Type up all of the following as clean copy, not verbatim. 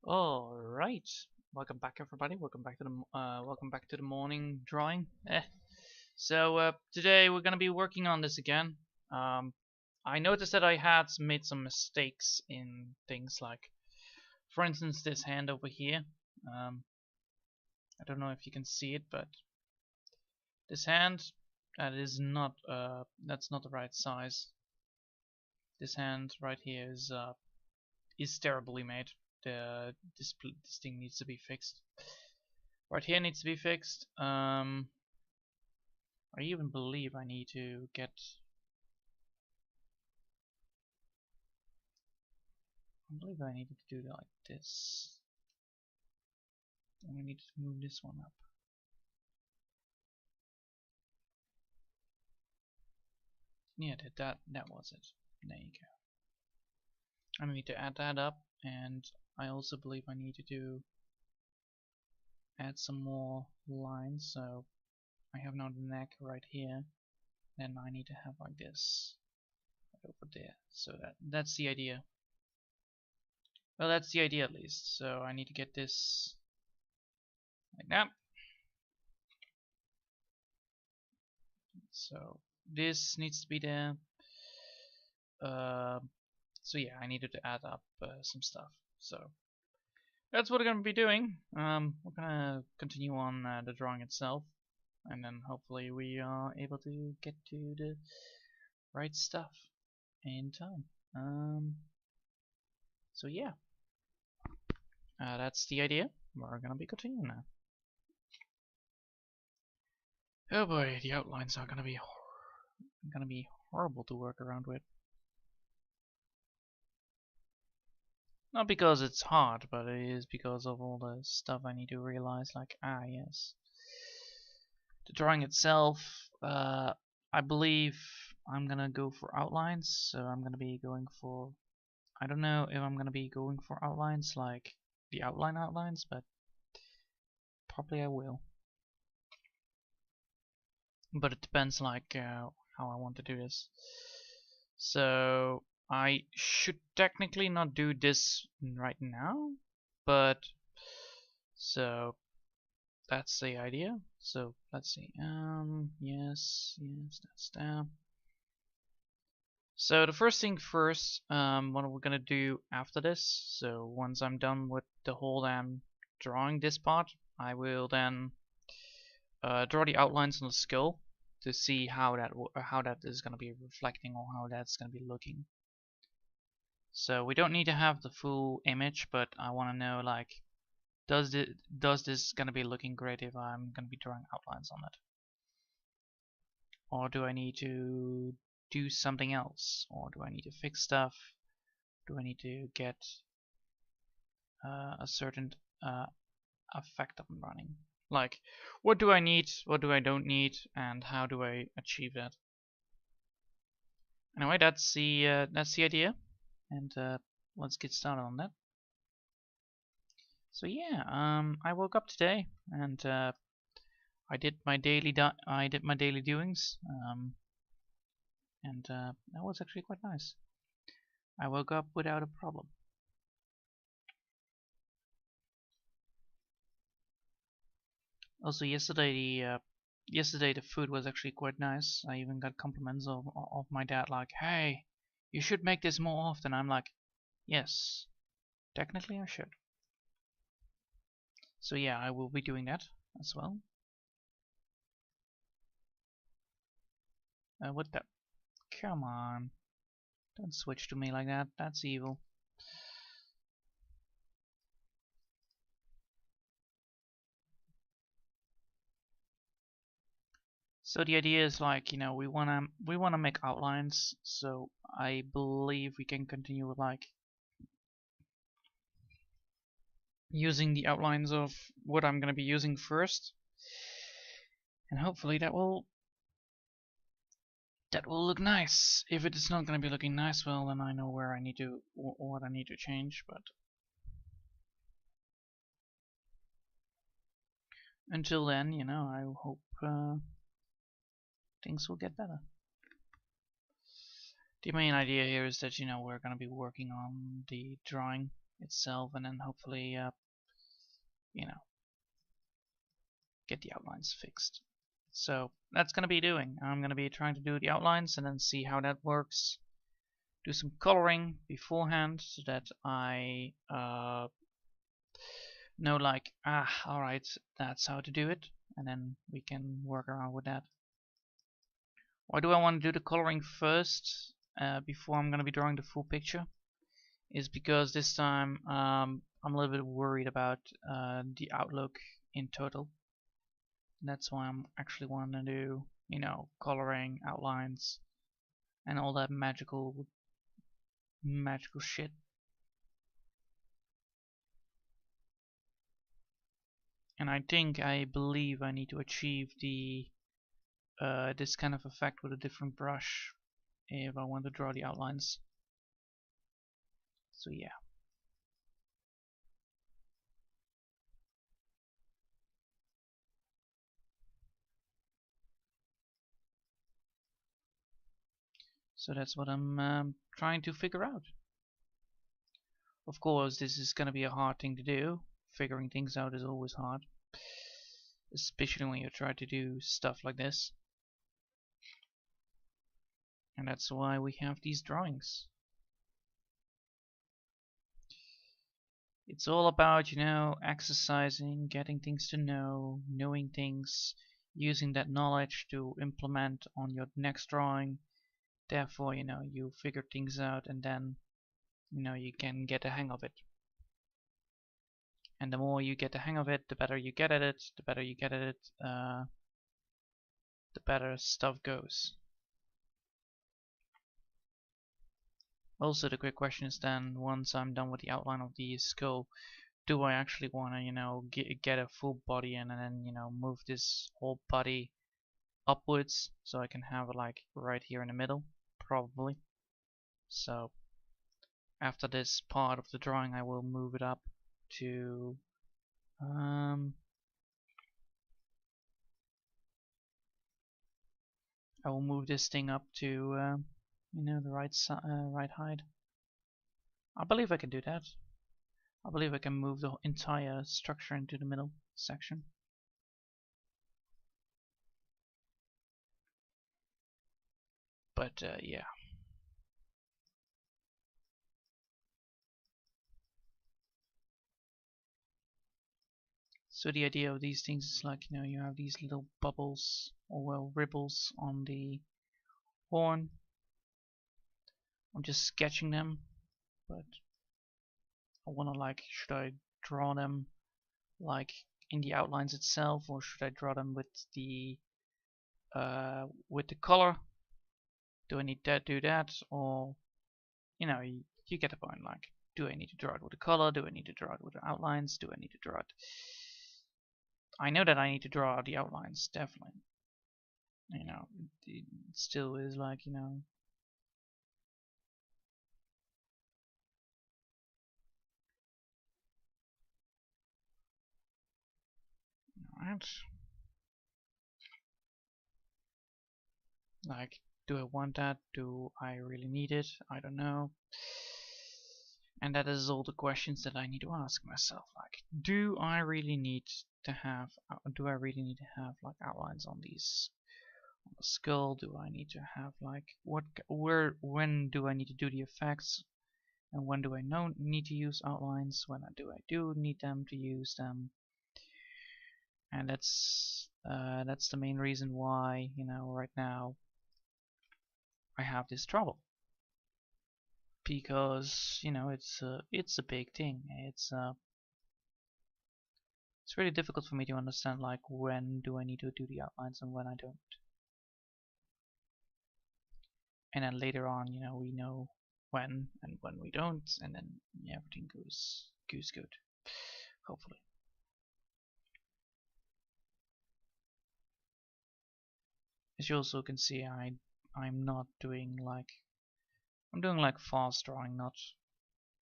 All right, welcome back, everybody. Welcome back to the morning drawing. So today we're gonna be working on this again. I noticed that I had made some mistakes in things like, for instance, this hand over here. I don't know if you can see it, but this hand that's not the right size. This hand right here is terribly made. This thing needs to be fixed. Right here needs to be fixed. I even believe I need to get. I believe I needed to do it like this. And we need to move this one up. Yeah, that was it. There you go. I need to add that up, and I also believe I need to add some more lines. So I have now the neck right here, then I need to have like this right over there. So that's the idea. Well, that's the idea at least. So I need to get this like that. So this needs to be there. So yeah, I needed to add up some stuff. So that's what we're gonna be doing. We're gonna continue on the drawing itself, and then hopefully we are able to get to the right stuff in time. So yeah, that's the idea. We're gonna be continuing now. Oh boy, the outlines are gonna be horrible to work around with. Not because it's hard, but it is because of all the stuff I need to realize, like, yes. The drawing itself, I believe I'm gonna go for outlines, so I'm gonna be going for, I don't know if I'm gonna be going for outlines, like the outlines, but probably I will. But it depends, like, how I want to do this. So I should technically not do this right now, but so that's the idea. So let's see. Yes, that's that. So the first thing first, what we're gonna do after this. So once I'm done with the whole drawing this part, I will then draw the outlines on the skull to see how that is gonna be reflecting, or how that's gonna be looking. So we don't need to have the full image, but I want to know, like, does this gonna be looking great if I'm gonna be drawing outlines on it, or do I need to do something else, or do I need to fix stuff? Do I need to get a certain effect up and running? Like, what do I need, what do I don't need, and how do I achieve that? Anyway, that's the idea, and let's get started on that. So yeah, I woke up today, and I did my daily doings, and that was actually quite nice. I woke up without a problem. Also, yesterday the food was actually quite nice. I even got compliments of my dad, like, "Hey, you should make this more often." I'm like, "Yes, technically I should." So yeah, I will be doing that as well. What the? Come on. Don't switch to me like that. That's evil. So the idea is, like, we wanna make outlines. So I believe we can continue with, like, using the outlines of what I'm gonna be using first, and hopefully that will look nice. If it is not gonna be looking nice, well, then I know where I need to, what I need to change. But until then, I hope things will get better. The main idea here is that we're gonna be working on the drawing itself, and then hopefully, you know, get the outlines fixed. So that's gonna be doing. I'm gonna be trying to do the outlines and then see how that works. Do some coloring beforehand so that I know like, alright, that's how to do it, and then we can work around with that. Why do I want to do the coloring first before I'm gonna be drawing the full picture? Is because this time I'm a little bit worried about the outlook in total. That's why I'm actually wanting to do, you know, coloring, outlines, and all that magical shit. And I believe I need to achieve the this kind of effect with a different brush if I want to draw the outlines. So yeah. So that's what I'm trying to figure out. Of course, this is gonna be a hard thing to do. Figuring things out is always hard, especially when you try to do stuff like this. And that's why we have these drawings. It's all about, you know, exercising, getting things to know, knowing things, using that knowledge to implement on your next drawing. Therefore, you know, you figure things out and then, you know, you can get a hang of it. And the more you get the hang of it, the better you get at it. The better you get at it, the better stuff goes. Also, the quick question is then, once I'm done with the outline of the skull, do I actually want to, you know, get a full body in and then, you know, move this whole body upwards so I can have it like right here in the middle? Probably. So after this part of the drawing, I will move it up to I will move this thing up to you know, the right height. I believe I can do that. I believe I can move the entire structure into the middle section. But yeah. So the idea of these things is like, you know, you have these little bubbles or well ripples on the horn. I'm just sketching them, but I wanna like, should I draw them like in the outlines itself, or should I draw them with the color? Do I need to do that, or you know, you get the point. Like, do I need to draw it with the color? Do I need to draw it with the outlines? Do I need to draw it? I know that I need to draw the outlines, definitely. You know, it still is like, you know. Alright. Like, do I want that? Do I really need it? I don't know. And that is all the questions that I need to ask myself. Like, do I really need to have like outlines on these on the skull? Do I need to have like when do I need to do the effects? And when do I need to use outlines? When do I need them to use them? And that's the main reason why, you know, right now I have this trouble, because you know it's a big thing. It's really difficult for me to understand like when do I need to do the outlines and when I don't. And then later on, you know, we know when and when we don't, and then yeah, everything goes good, hopefully. As you also can see, I'm not doing like I'm doing like fast drawing, not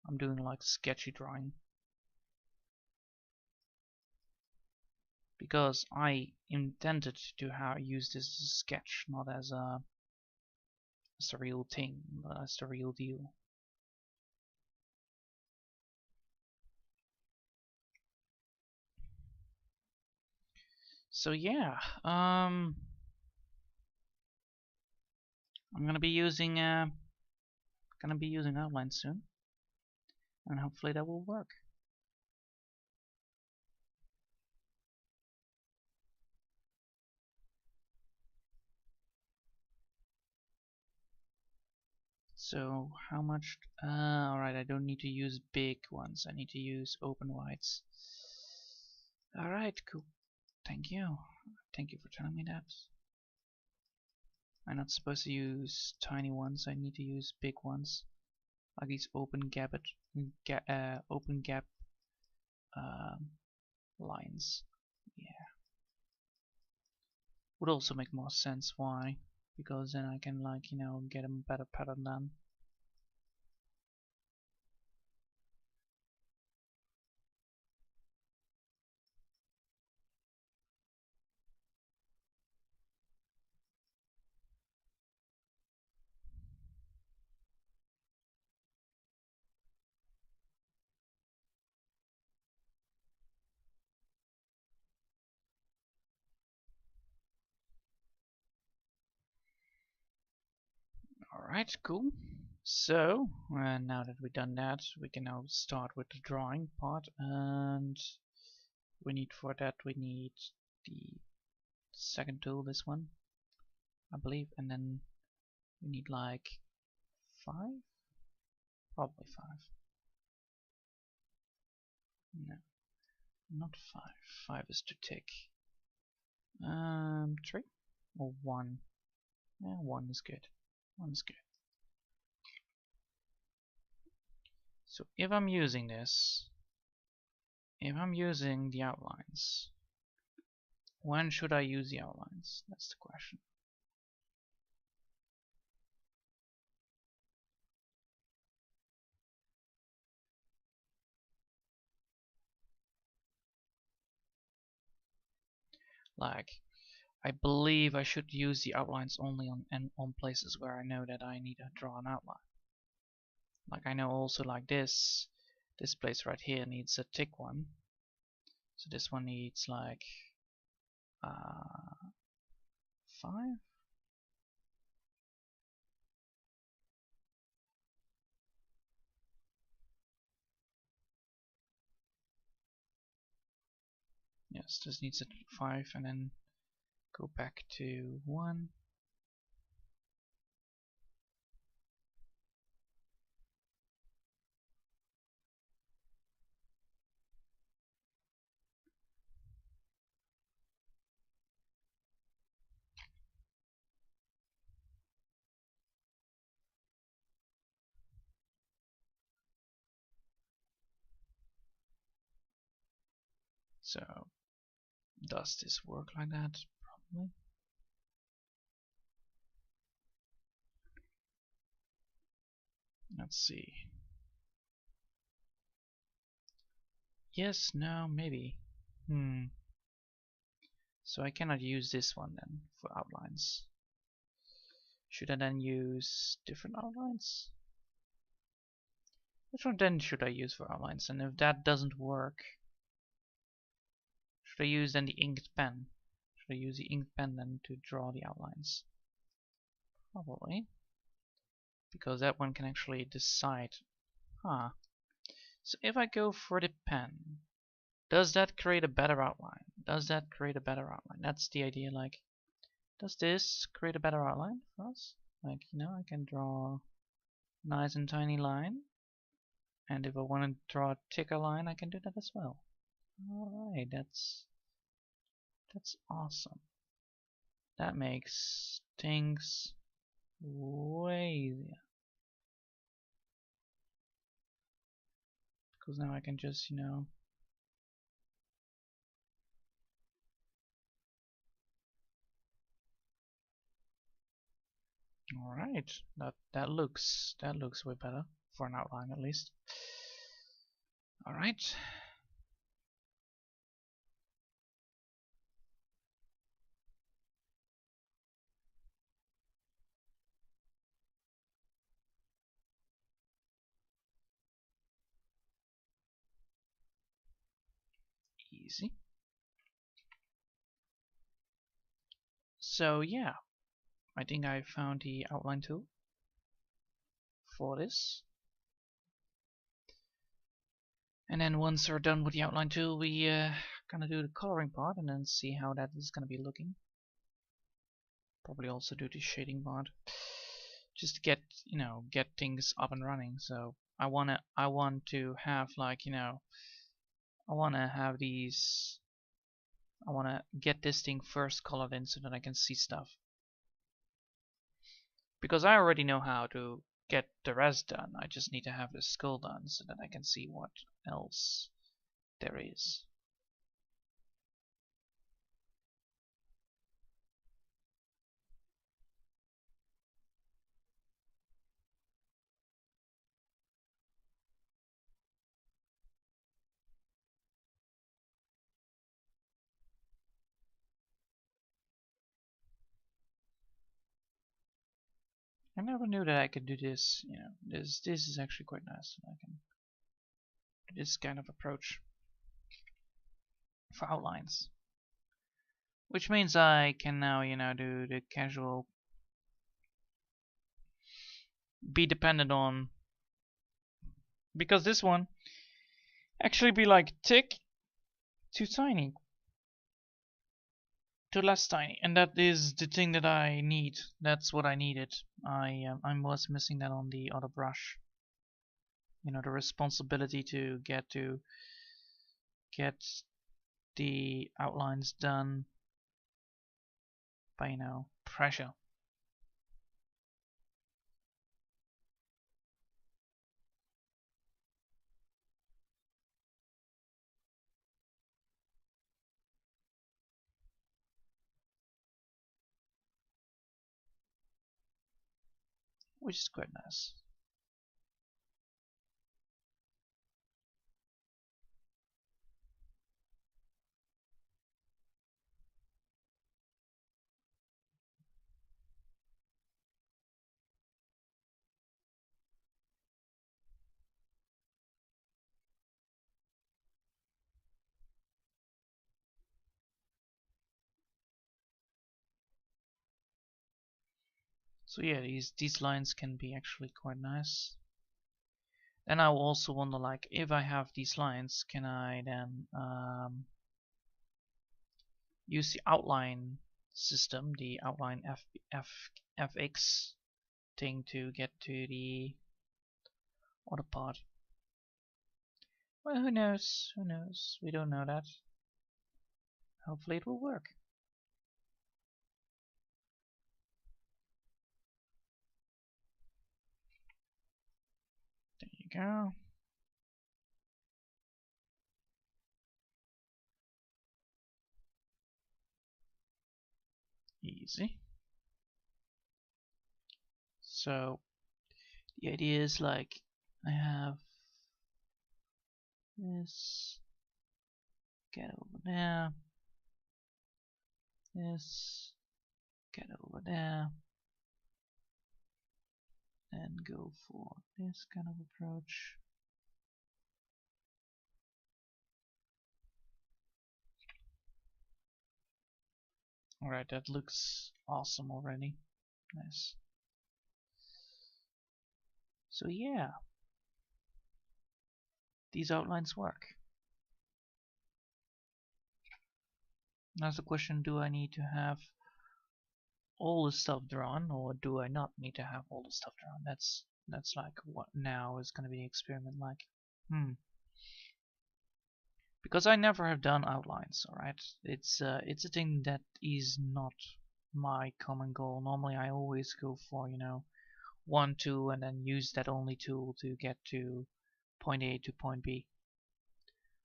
I'm doing like sketchy drawing, because I intended to use this as a sketch, not as a real thing, but as the real deal. So yeah, I'm gonna be using outline soon, and hopefully that will work. So how much? Alright, I don't need to use big ones. I need to use open whites. Alright, cool. Thank you. Thank you for telling me that. I'm not supposed to use tiny ones. I need to use big ones, like these open gap um, lines. Yeah, would also make more sense. Why? Because then I can, like, you know, get a better pattern done. Alright, cool. So, now that we've done that, we can now start with the drawing part, and we need the second tool, this one, I believe, and then we need like 5? Probably 5. No, not 5. 5 is too thick. 3? Or 1? Yeah, 1 is good. 1 is good. So if I'm using this, if I'm using the outlines, when should I use the outlines? That's the question. Like, I believe I should use the outlines only on places where I know that I need to draw an outline. Like, I know also like this place right here needs a thick one. So this one needs like 5? Yes, this needs a 5, and then go back to 1. So does this work like that? Probably. Let's see. Yes, no, maybe. So I cannot use this one then for outlines. Should I then use different outlines? Which one then should I use for outlines? And if that doesn't work, should I use then the inked pen? Should I use the inked pen then to draw the outlines? Probably. Because that one can actually decide. Huh. So if I go for the pen, does that create a better outline? Does that create a better outline? That's the idea, like, does this create a better outline for us? Like, you know, I can draw a nice and tiny line. And if I want to draw a thicker line, I can do that as well. Alright, that's awesome. That makes things way easier. Because now I can just, you know, alright, that looks way better for an outline at least. Alright. Easy. So yeah, I think I found the outline tool for this. And then once we're done with the outline tool, we gonna do the coloring part and then see how that is gonna be looking. Probably also do the shading part, just to get get things up and running. So I want to have like I want to have these. I want to get this thing first colored in so that I can see stuff. Because I already know how to get the rest done. I just need to have the skull done so that I can see what else there is. I never knew that I could do this. This is actually quite nice. I can do this kind of approach for outlines, which means I can now do the casual, be dependent on, because this one actually be like tick too tiny, too less tiny, and that is the thing that I need. That's what I needed. I was missing that on the other brush. The responsibility to get the outlines done by pressure. Which is quite nice. So yeah, these lines can be actually quite nice. Then I will also wonder, like, if I have these lines, can I then use the outline system, the outline FX thing, to get to the other part? Well, who knows? Who knows? We don't know that. Hopefully it will work. There you go. Easy. So the idea is, like, I have this, get over there, this, get over there, and go for this kind of approach. Alright, that looks awesome already. Nice. So yeah, these outlines work. Now the question, do I need to have all the stuff drawn, or do I not need to have all the stuff drawn? That's like what now is gonna be the experiment like. Because I never have done outlines, alright? It's a thing that is not my common goal. Normally I always go for, one tool and then use that only tool to get to point A to point B.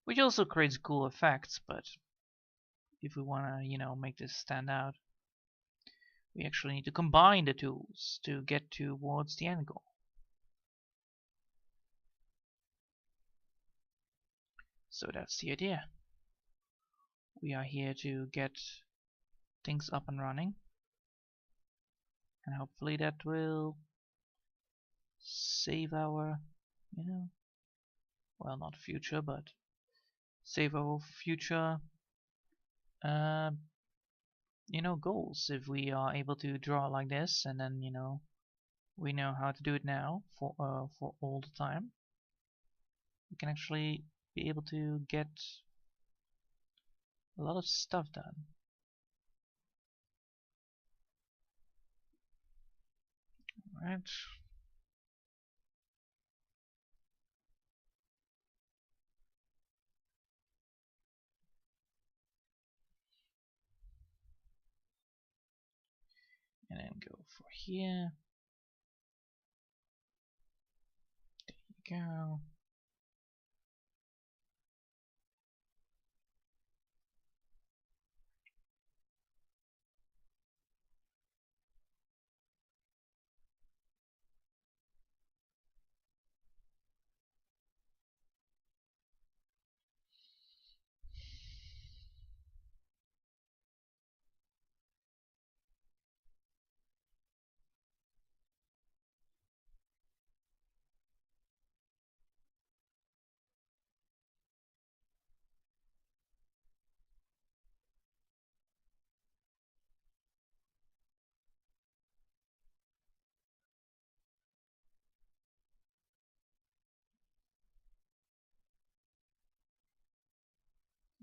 Which also creates cool effects, but if we wanna, make this stand out, we actually need to combine the tools to get towards the end goal. So that's the idea. We are here to get things up and running, and hopefully that will save our, well, not future, but save our future goals. If we are able to draw like this, and then we know how to do it now for all the time, we can actually be able to get a lot of stuff done. Right. And then go for here. There you go.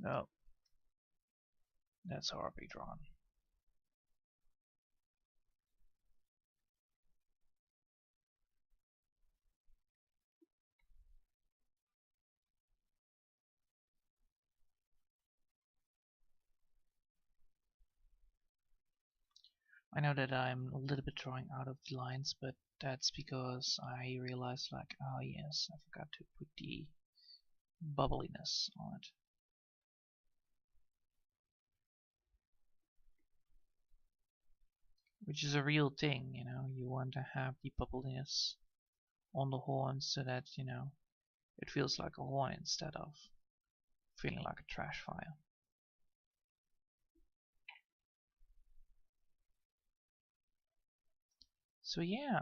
Oh, that's horribly drawn. I know that I'm a little bit drawing out of the lines, but that's because I realized, like, oh yes, I forgot to put the bubbliness on it. Which is a real thing, you want to have the bubbliness on the horn so that, it feels like a horn instead of feeling like a trash file. So yeah.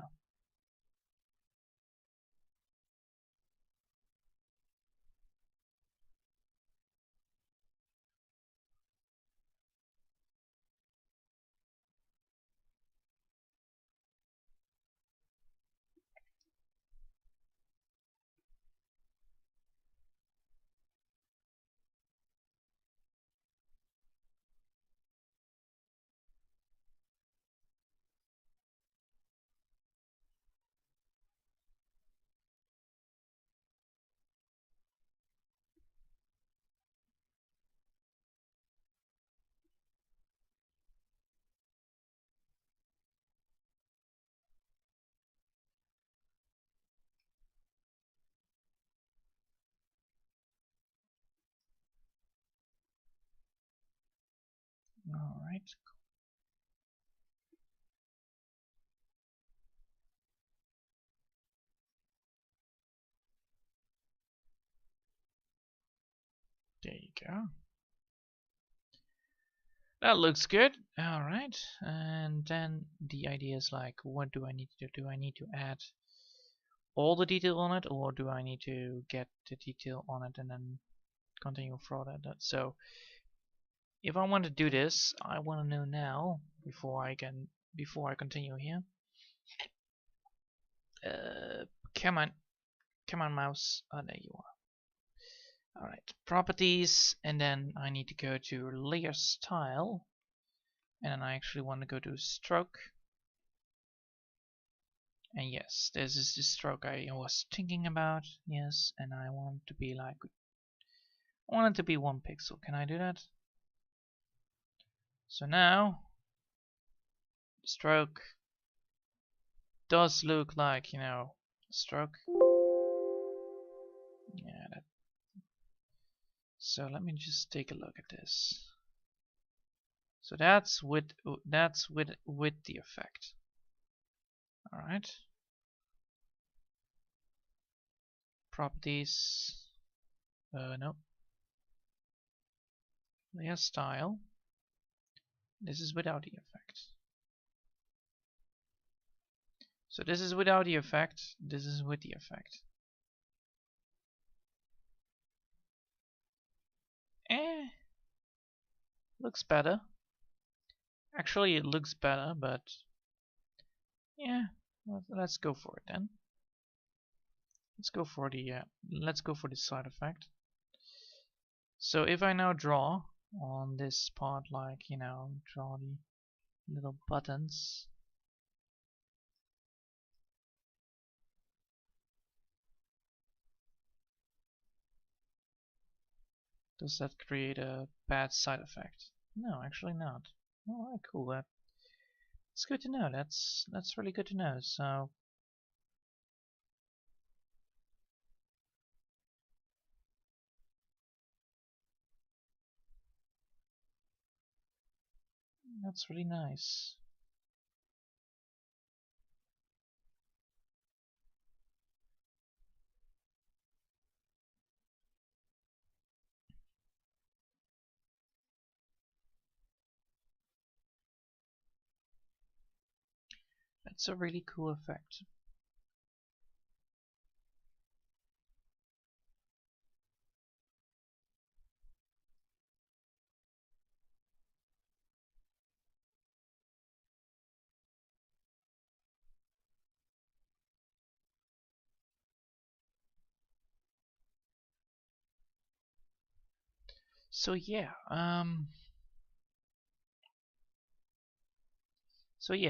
Alright. There you go. That looks good. Alright. And then the idea is like, what do I need to do? Do I need to add all the detail on it, or do I need to get the detail on it and then continue further? So if I want to do this, I want to know now before I continue here. Come on, mouse. Oh, there you are. Alright, properties, and then I need to go to layer style, and then I actually want to go to stroke. And yes, this is the stroke I was thinking about. Yes, and I want it to be like, I want it to be 1 pixel. Can I do that? So now, stroke does look like, stroke. Yeah. So let me just take a look at this. So that's with the effect. All right. Properties. No. Layer style. This is without the effect. So this is without the effect. This is with the effect. Looks better. Actually, it looks better, but yeah, let's go for it then. Let's go for the side effect. So if I now draw on this part, like, you know, draw the little buttons. Does that create a bad side effect? No, actually not. Alright, cool. That's good to know. That's really good to know. So that's really nice. That's a really cool effect. So yeah,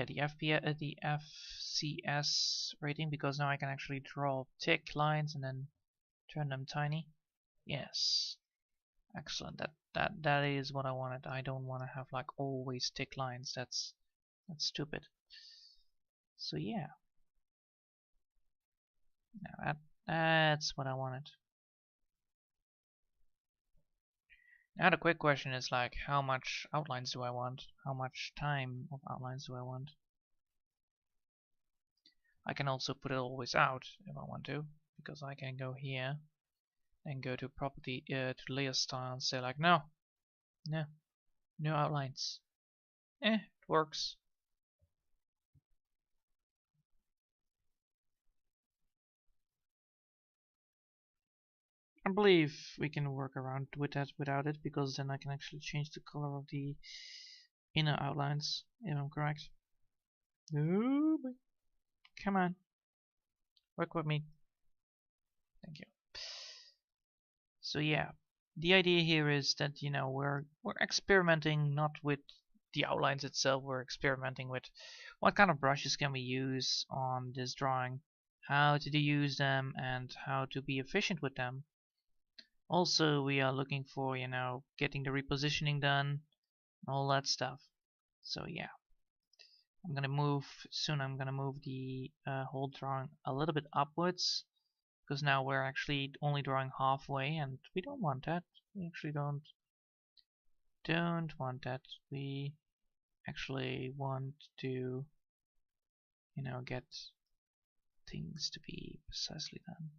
the the FCS rating, because now I can actually draw thick lines and then turn them tiny. Yes, excellent. That is what I wanted. I don't want to have like always thick lines. That's stupid. So yeah, now that's what I wanted. Now the quick question is like, how much outlines do I want? How much time of outlines do I want? I can also put it always out if I want to, because I can go here and go to property, to layer style and say like, no, no outlines. It works. I believe we can work around with that without it, because then I can actually change the color of the inner outlines, if I'm correct. No, but come on, work with me. Thank you. So yeah, the idea here is that, you know, we're experimenting not with the outlines itself. We're experimenting with what kind of brushes can we use on this drawing, how to use them, and how to be efficient with them. Also, we are looking for, you know, getting the repositioning done, all that stuff. So yeah, I'm gonna move the whole drawing a little bit upwards, because now we're actually only drawing halfway, and we don't want that. We actually don't want that. We actually want to, you know, get things to be precisely done.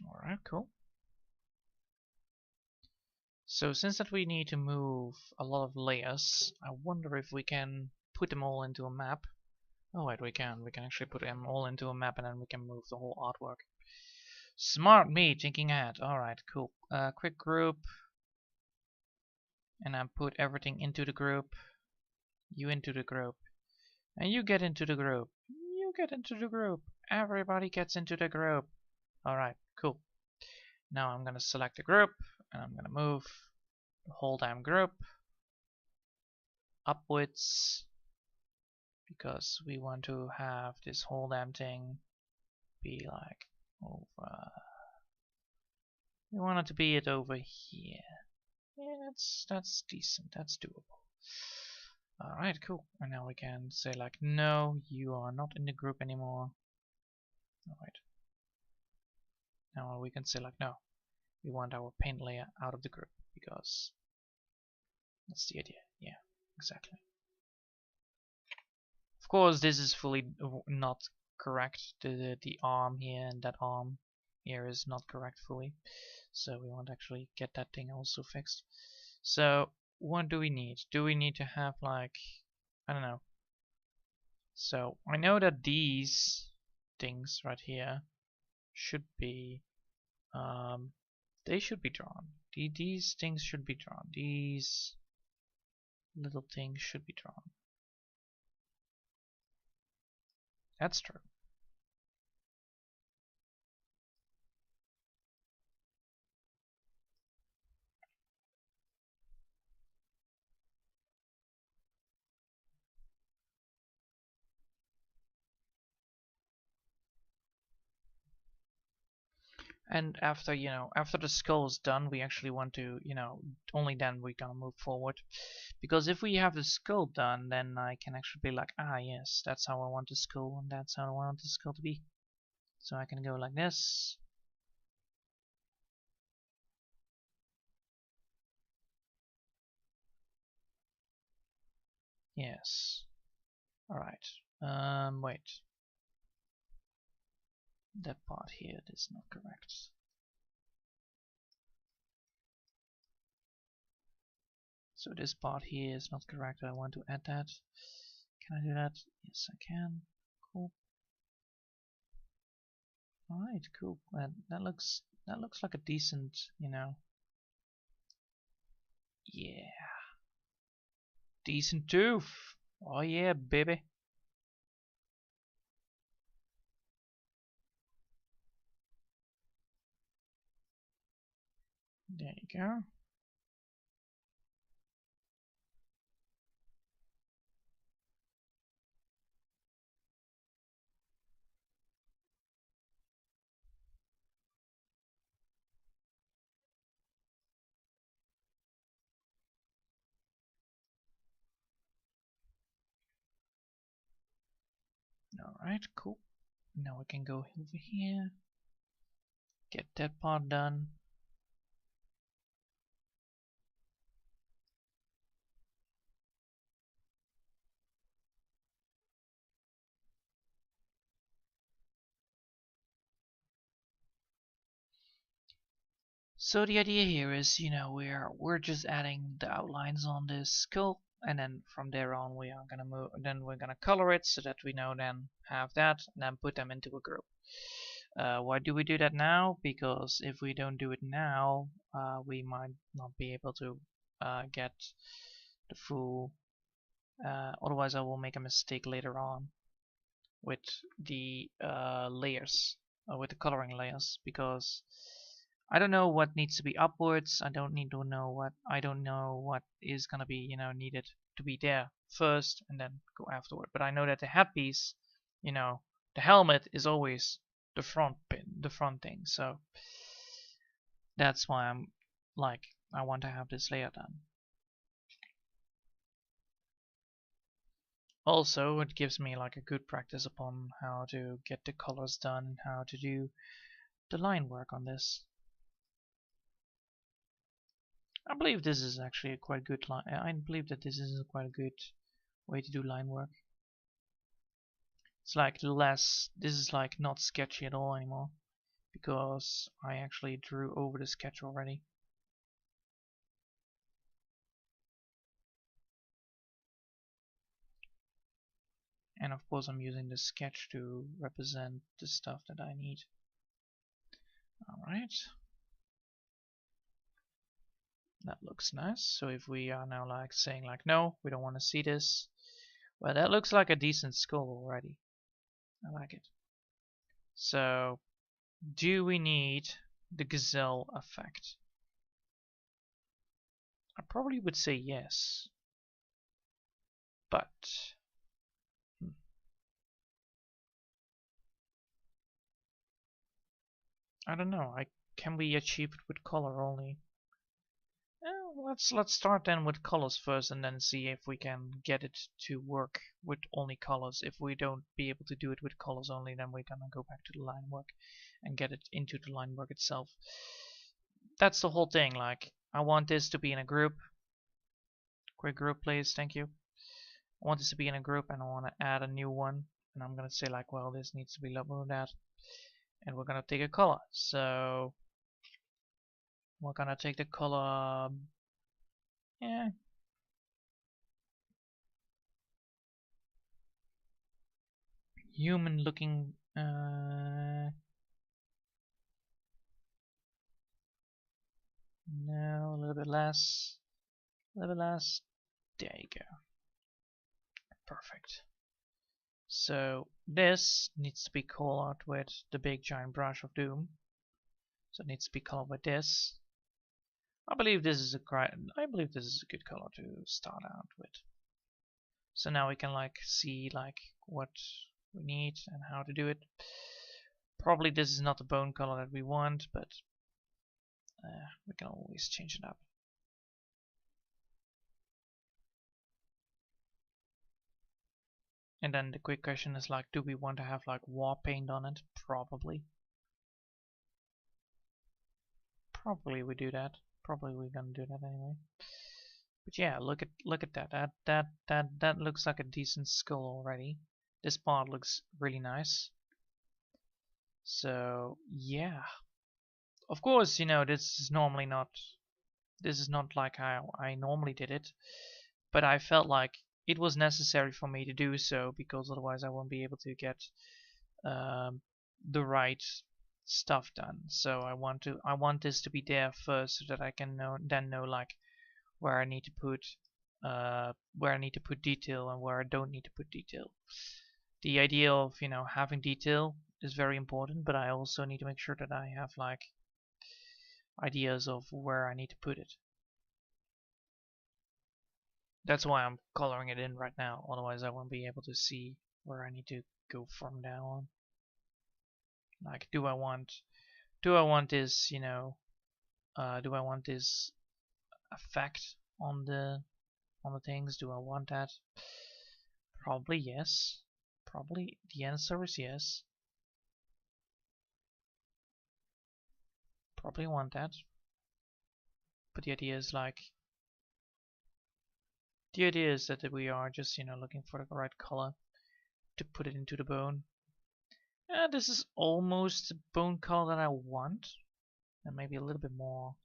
Alright, cool. So since that we need to move a lot of layers, I wonder if we can put them all into a map. Oh wait, we can. We can actually put them all into a map and then we can move the whole artwork. Smart me, thinking ahead. Alright, cool. Quick group. And then put everything into the group. You into the group. And you get into the group. You get into the group. Everybody gets into the group. Alright, cool. Now I'm gonna select the group and I'm gonna move the whole damn group upwards, because we want to have this whole damn thing be like over. We want it to be over here. Yeah, that's decent. That's doable. Alright, cool. And now we can say like, no, you are not in the group anymore. Alright. Now we can say like, no, we want our paint layer out of the group, because that's the idea. Yeah, exactly. Of course, this is fully not correct. The arm here and that arm here is not correct fully. So we want to actually get that thing also fixed. So what do we need? Do we need to have like, I don't know. So I know that these things right here should be, they should be drawn. These things should be drawn. These little things should be drawn. That's true. And after, after the skull is done, we actually want to, only then we can move forward. Because if we have the skull done, then I can actually be like, ah, yes, that's how I want the skull, and that's how I want the skull to be. So I can go like this. Yes. Alright. Wait. That part here is not correct. So this part here is not correct. I want to add that. Can I do that? Yes, I can. Cool. Alright, cool. That looks like a decent, yeah. Decent tooth. Oh yeah, baby. There you go. Alright, cool. Now we can go over here. Get that part done. So the idea here is, we're just adding the outlines on this skull, and then from there on we are gonna move. Then we're gonna color it so that we know then have that, and then put them into a group. Why do we do that now? Because if we don't do it now, we might not be able to get the full. Otherwise, I will make a mistake later on with the layers, with the coloring layers, because I don't know what needs to be upwards. I don't know what is gonna be, needed to be there first and then go afterward. But I know that the headpiece, the helmet is always the front thing. So that's why I'm like, I want to have this layer done. Also, it gives me like a good practice upon how to get the colors done and how to do the line work on this. I believe this is actually a quite good line. I believe that this is quite a good way to do line work. It's like this is like not sketchy at all anymore, because I actually drew over the sketch already. And of course I'm using the sketch to represent the stuff that I need. Alright. That looks nice. So if we are now like saying like, no, we don't want to see this. Well, that looks like a decent skull already. I like it. So do we need the gazelle effect? I probably would say yes. But I don't know. Can we achieve it with color only? Let's start then with colors first, and then see if we can get it to work with only colors. If we don't be able to do it with colors only, then we're gonna go back to the line work and get it into the line work itself. That's the whole thing. Like, I want this to be in a group. Quick group, please. Thank you. I want this to be in a group, and I want to add a new one. And I'm gonna say like, well, this needs to be level with that, and we're gonna take a color. So we're gonna take the color. Yeah. Human looking No, a little bit less. A little bit less. There you go. Perfect. So this needs to be colored with the big giant brush of doom. So it needs to be colored with this. I believe this is a good color to start out with. So now we can like see like what we need and how to do it. Probably this is not the bone color that we want, but we can always change it up. And then the quick question is like, do we want to have like war paint on it? Probably. Probably we do that. Probably we're gonna do that anyway. But yeah, look at that. That looks like a decent skull already. This part looks really nice. So yeah. Of course, you know, this is not like how I normally did it, but I felt like it was necessary for me to do so because otherwise I won't be able to get the right stuff done. So I want this to be there first so that I can then know like where I need to put detail and where I don't need to put detail. The idea of, you know, having detail is very important, but I also need to make sure that I have like ideas of where I need to put it. That's why I'm coloring it in right now, otherwise I won't be able to see where I need to go from now on. Like, do I want this, you know, do I want this effect on the things? Do I want that? Probably yes. Probably the answer is yes. Probably want that. But the idea is like, that we are just, you know, looking for the right color to put it into the bone. This is almost the bone color that I want, and maybe a little bit more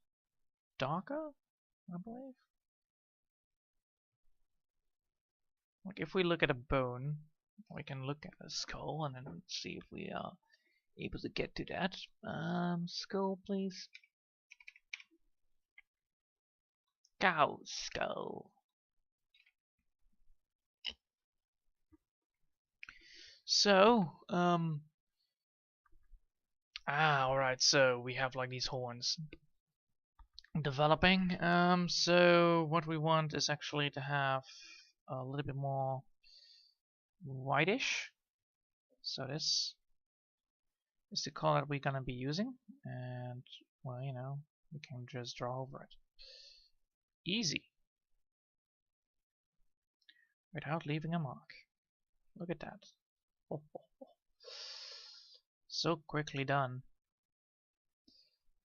darker, I believe. Like if we look at a bone, we can look at a skull and then see if we are able to get to that. Skull, please. Cow skull. So, alright, so we have like these horns developing. So what we want is actually to have a little bit more whitish. So this is the color we're gonna be using, and well, you know, we can just draw over it. Easy. Without leaving a mark. Look at that. Oh, oh, oh. So quickly done.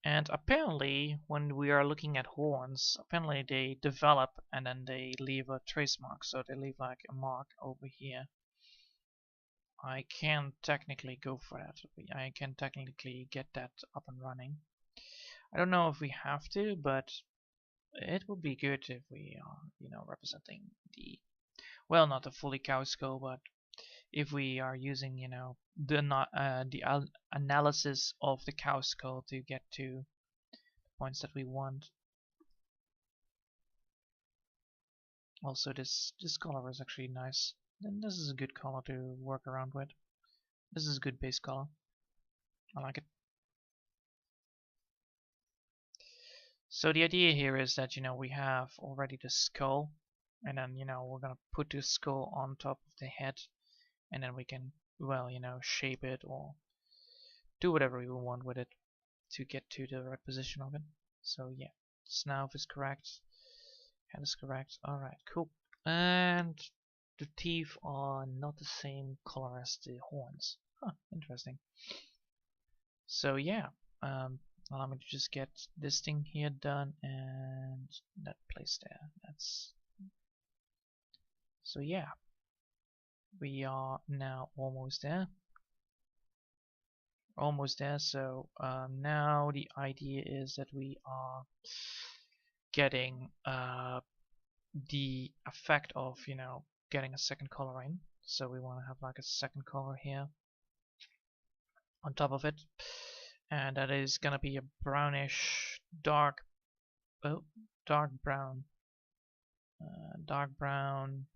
And apparently, when we are looking at horns, apparently they develop and then they leave a trace mark. So they leave like a mark over here. I can technically go for that. I can technically get that up and running. I don't know if we have to, but it would be good if we are, you know, representing the, well, not a fully cow skull, but if we are using, you know, the analysis of the cow skull to get to the points that we want. Also, this color is actually nice. And this is a good color to work around with. This is a good base color. I like it. So the idea here is that, you know, we have already the skull, and then, you know, we're gonna put the skull on top of the head, and then we can, well, you know, shape it or do whatever we want with it to get to the right position of it. So yeah, snout is correct, head is correct. Alright, cool. And the teeth are not the same color as the horns. Huh, interesting. So yeah, allow me to just get this thing here done and that place there. That's so yeah, we are now almost there. Almost there. So now the idea is that we are getting the effect of, you know, getting a second color in. So we want to have like a second color here. on top of it, and that is gonna be a brownish dark, dark brown, dark brown,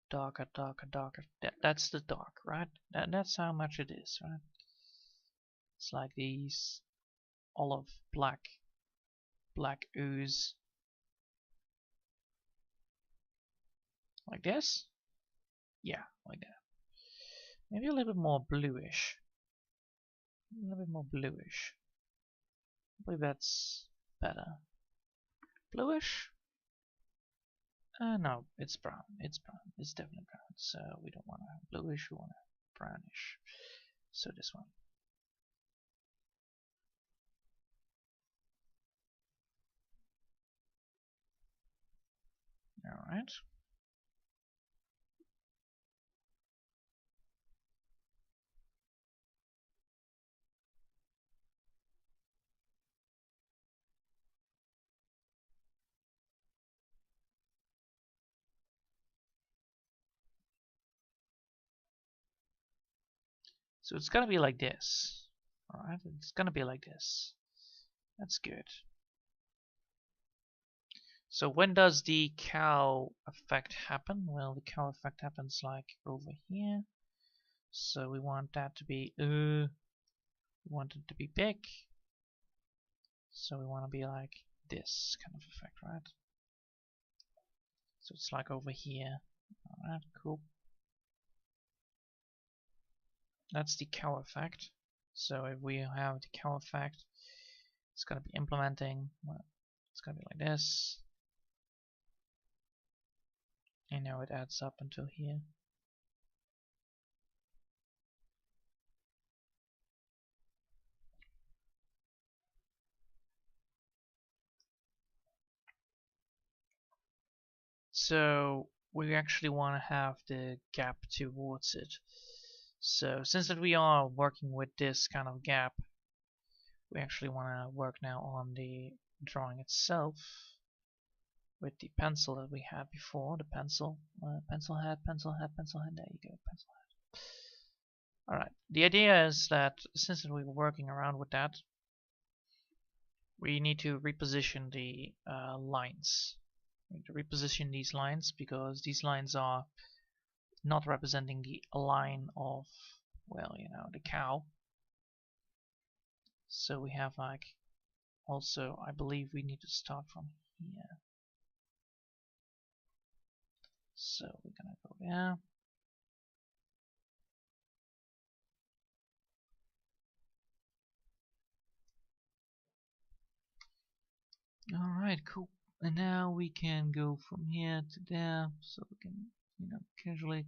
darker, darker, darker. That's the dark, right? That's how much it is, right? It's like these olive black ooze, like this. Yeah, like that. Maybe a little bit more bluish. A little bit more bluish. I believe that's better. Bluish? No, it's brown. It's brown. It's definitely brown. So we don't want a bluish, we want a brownish. So this one. Alright. So it's gonna be like this. Alright, it's gonna be like this. That's good. So when does the cow effect happen? Well, the cow effect happens like over here. So we want that to be, we want it to be big. So we want to be like this kind of effect, right? So it's like over here. Alright, cool. That's the cow effect. So if we have the cow effect, it's going to be implementing, well, it's going to be like this. And now it adds up until here. So we actually want to have the gap towards it. So since that we are working with this kind of gap, we actually want to work now on the drawing itself with the pencil that we had before, the pencil, pencil head, pencil head, pencil head, there you go, pencil head. Alright, the idea is that since we were working around with that, we need to reposition the lines. We need to reposition these lines because these lines are not representing the line of, well, you know, the cow. So we have like, also, I believe we need to start from here. So we're gonna go there. Alright, cool. And now we can go from here to there, so we can, you know, casually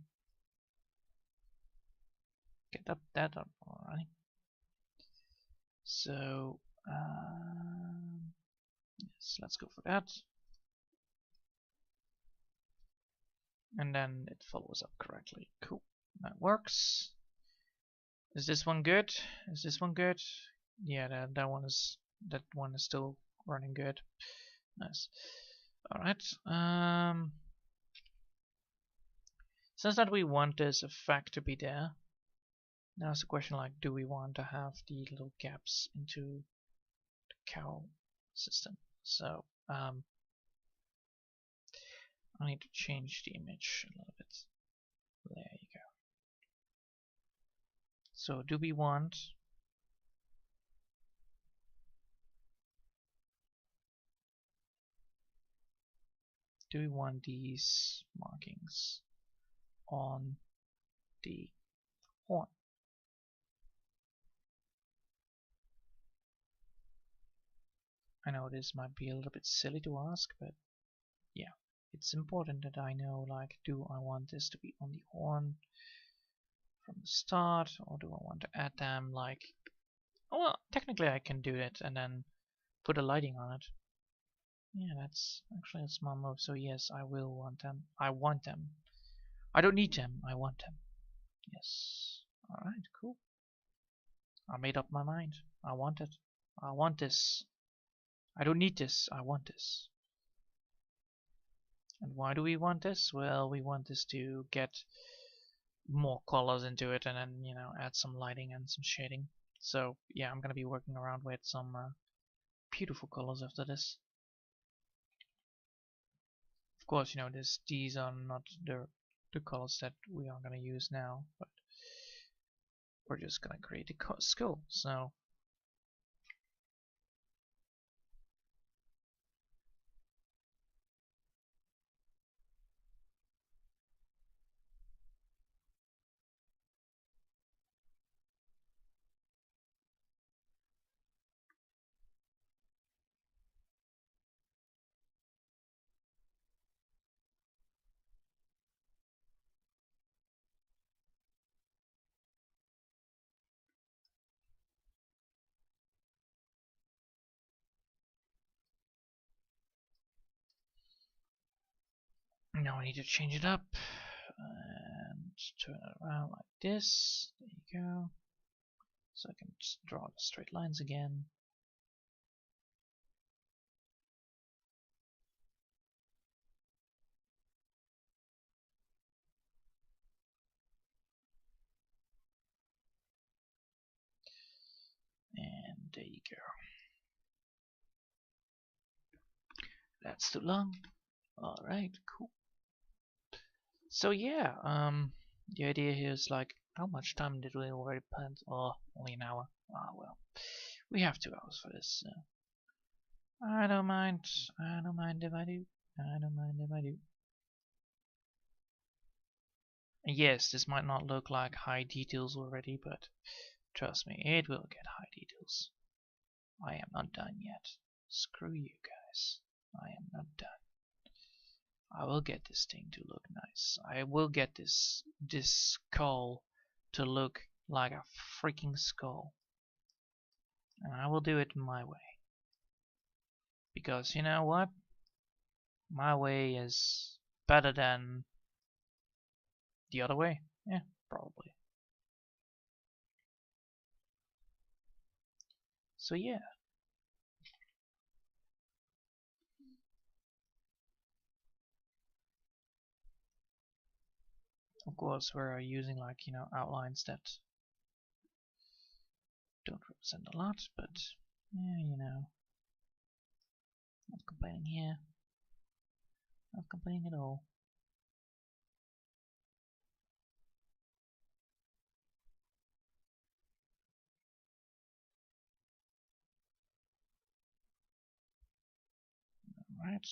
get up that up, alright. So, yes, let's go for that. And then it follows up correctly. Cool. That works. Is this one good? Is this one good? Yeah, that one is still running good. Nice. Alright. Since that we want this effect to be there, now it's a question like, do we want to have the little gaps into the cow system? So I need to change the image a little bit. There you go. So do we want these markings on the horn? I know this might be a little bit silly to ask, but yeah, it's important that I know, like, do I want this to be on the horn from the start, or do I want to add them like, well, technically I can do it and then put a lighting on it. Yeah, that's actually a small move, so yes, I will want them. I want them. I don't need them, I want them. Yes. Alright, cool. I made up my mind. I want it. I want this. I don't need this, I want this. And why do we want this? Well, we want this to get more colors into it, and then add some lighting and some shading. So yeah, I'm gonna be working around with some beautiful colors after this. Of course, these are not the colors that we are gonna use now, but we're just gonna create a skull. So now I need to change it up and turn it around like this. There you go. So I can just draw the straight lines again. And there you go. That's too long. Alright, cool. So yeah, the idea here is like, how much time did we already spend? Oh, only an hour. Ah, well, we have 2 hours for this. So. I don't mind. I don't mind if I do. I don't mind if I do. And yes, this might not look like high details already, but trust me, it will get high details. I am not done yet. Screw you guys. I am not done. I will get this thing to look nice. I will get this skull to look like a freaking skull. And I will do it my way. Because you know what? My way is better than the other way. Yeah, probably. So yeah. Of course, we're using like, outlines that don't represent a lot, but yeah, not complaining here. Not complaining at all. Alright.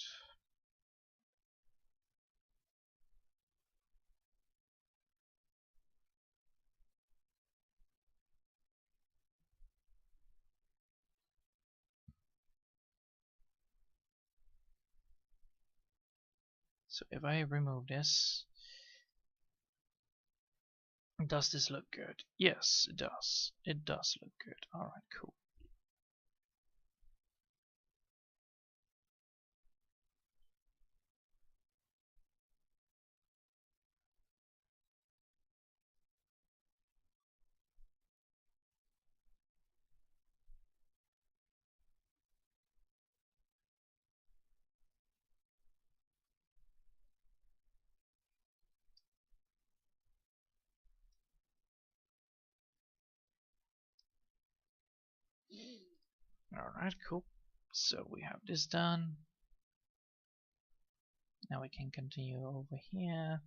So if I remove this, does this look good? Yes, it does. It does look good. Alright, cool. Alright, cool. So we have this done. Now we can continue over here.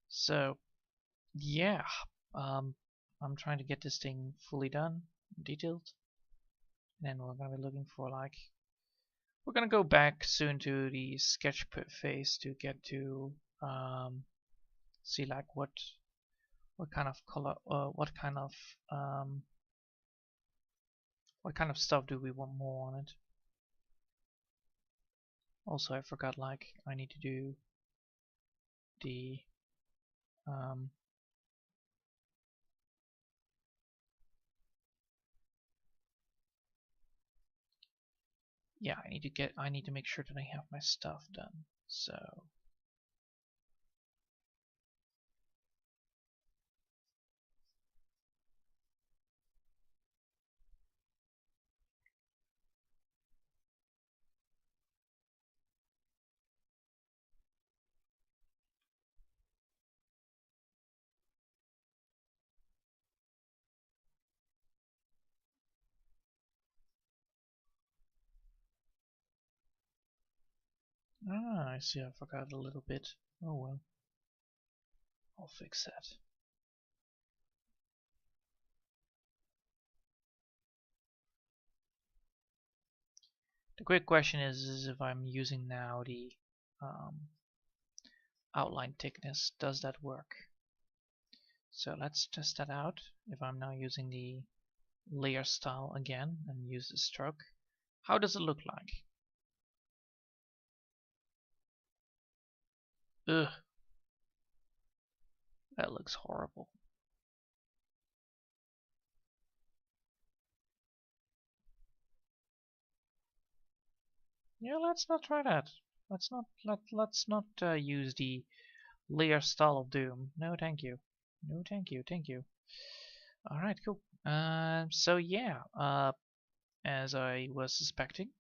So, yeah. I'm trying to get this thing fully done, detailed. And then we're gonna be looking for like... We're gonna go back soon to the sketch phase to get to see like what kind of color, what kind of stuff do we want more on it. Also, I forgot like I need to do the yeah, I need to make sure that I have my stuff done. So Ah, I see, I forgot a little bit. Oh well. I'll fix that. The quick question is if I'm using now the um, outline thickness, does that work? So let's test that out. If I'm now using the layer style again and use the stroke, how does it look like? Ugh, that looks horrible. Yeah, let's not try that. Let's not use the layer style of Doom. No, thank you. No, thank you. Thank you. All right, cool. So yeah, as I was suspecting,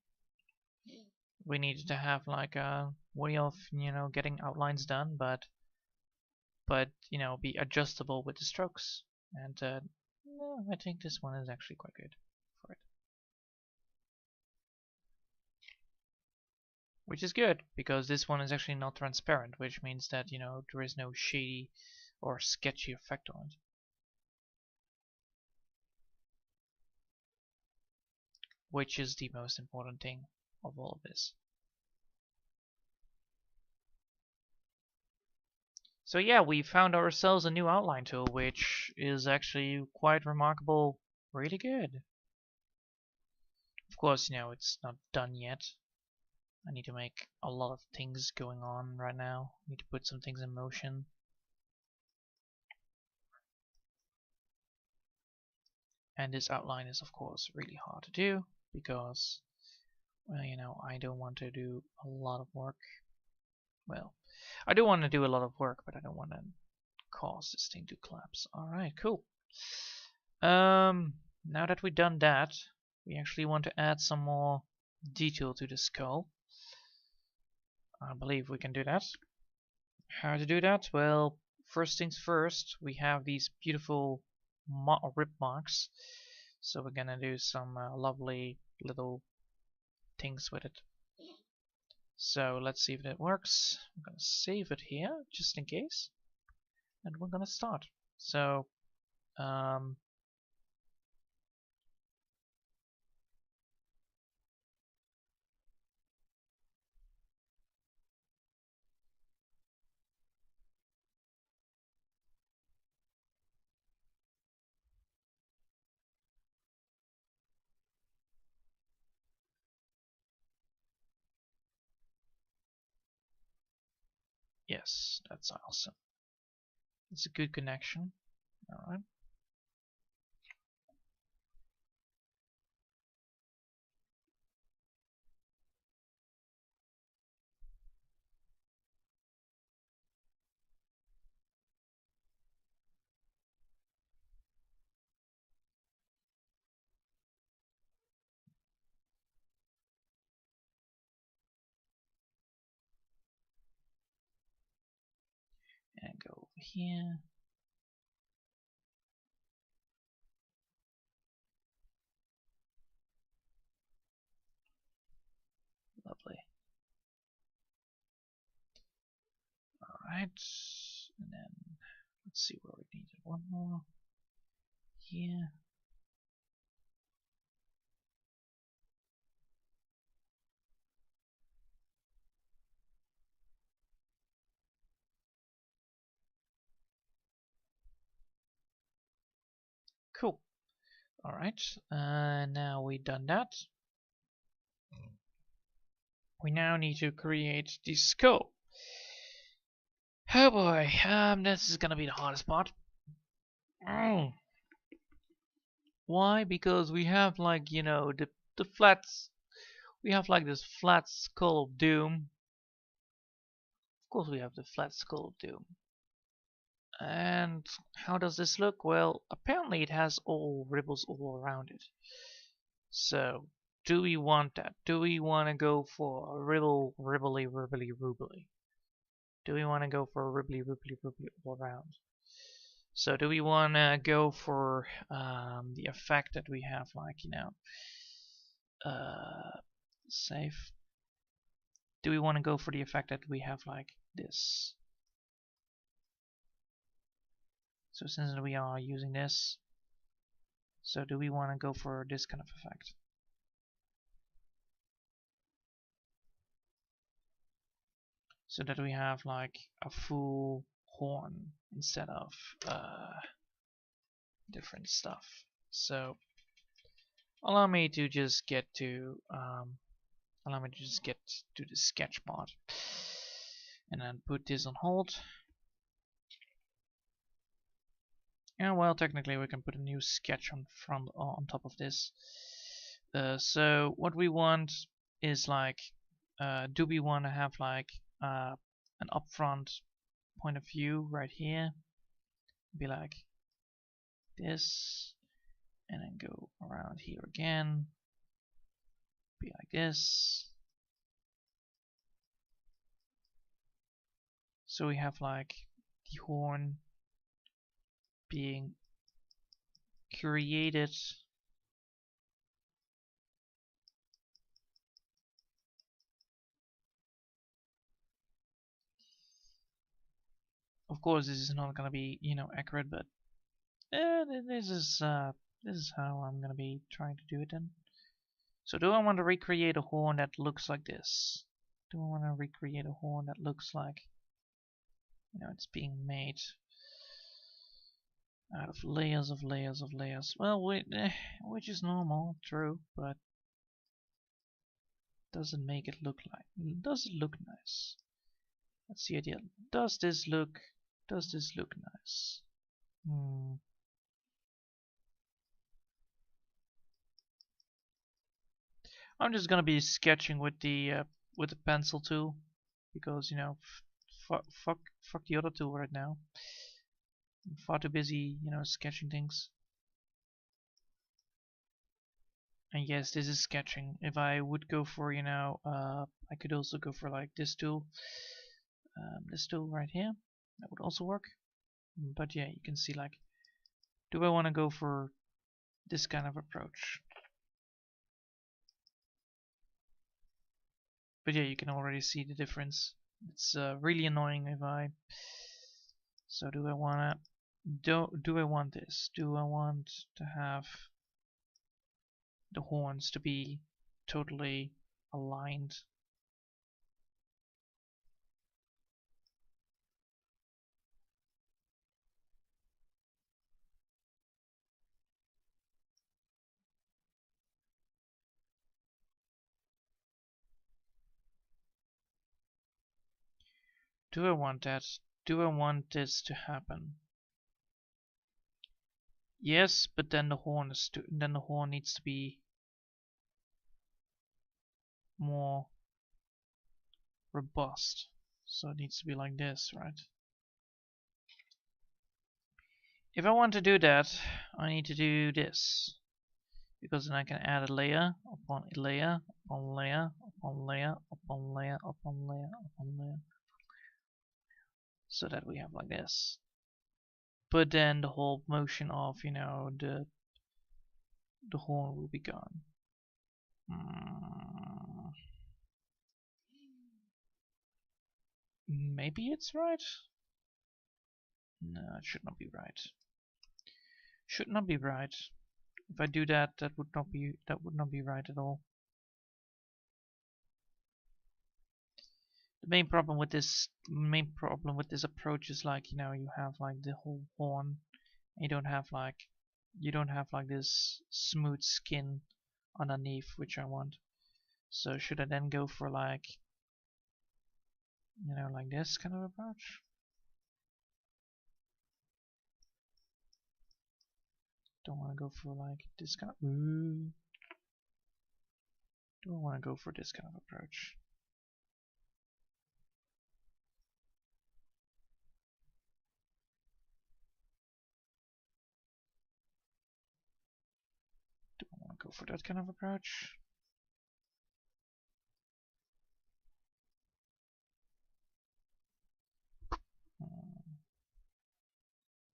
we needed to have like a way of getting outlines done, but be adjustable with the strokes. And no, I think this one is actually quite good for it. Which is good because this one is actually not transparent, which means that there is no shady or sketchy effect on it. Which is the most important thing of all of this. So yeah, we found ourselves a new outline tool, which is actually quite remarkable, really good. Of course, it's not done yet. I need to make a lot of things going on right now. I need to put some things in motion. And this outline is of course really hard to do because, well, I don't want to do a lot of work. Well, I do want to do a lot of work, but I don't want to cause this thing to collapse. Alright, cool. Now that we've done that, we actually want to add some more detail to the skull. I believe we can do that. How to do that? Well, first things first, we have these beautiful rip marks. So we're gonna do some lovely little things with it. So let's see if that works. I'm gonna save it here, just in case. And we're gonna start. So, yes, that's awesome. It's a good connection. Alright. And go over here. Lovely. Alright. And then let's see where we needed one more. Here. Cool. Alright. Now we've done that. We now need to create the skull. Oh boy, this is gonna be the hardest part. Why? Because we have like, the flats. We have like this flat skull of doom. Of course we have the flat skull of doom. And how does this look? Well, apparently it has all ripples all around it. So, do we want that? Do we want to go for a ribbly? Do we want to go for a ribbly all around? So do we want to go for the effect that we have, like, save. do we want to go for the effect that we have like this? So since we are using this, so do we want to go for this kind of effect? So that we have like a full horn instead of different stuff. So allow me to just get to the sketch part and then put this on hold. And well, technically we can put a new sketch on top of this. So what we want is like, do we want to have like an upfront point of view right here? Be like this, and then go around here again. Be like this. So we have like the horn being created of course this is not gonna be, you know, accurate, but this is how I'm gonna be trying to do it then. So do I want to recreate a horn that looks like this? Do I want to recreate a horn that looks like, you know, it's being made out of layers of layers of layers? Well, which is normal, true, but doesn't make it look like. Does it look nice? That's the idea. Does this look nice? I'm just gonna be sketching with the pencil tool because, you know, fuck the other tool right now. I'm far too busy, you know, sketching things. And yes, this is sketching. If I would go for, you know, I could also go for like this tool right here. That would also work. But yeah, you can see like, do I want to go for this kind of approach? But yeah, you can already see the difference. It's really annoying if I. So do I wanna do I want this? Do I want to have the horns to be totally aligned? Do I want that? Do I want this to happen? Yes, but then the horn needs to be more robust. So it needs to be like this, right? If I want to do that, I need to do this. Because then I can add a layer upon a layer upon layer upon layer upon layer upon layer upon layer. So that we have like this. But then the whole motion of, you know, the horn will be gone. Maybe it's right? No, it should not be right. Should not be right. If I do that, that would not be right at all. The main problem with this approach is like, you know, you have like the whole horn. You don't have like this smooth skin underneath, which I want. So should I then go for like, you know, like this kind of approach? Don't want to go for like this kind of. Ooh. Do I want to go for this kind of approach? Do I want to go for that kind of approach?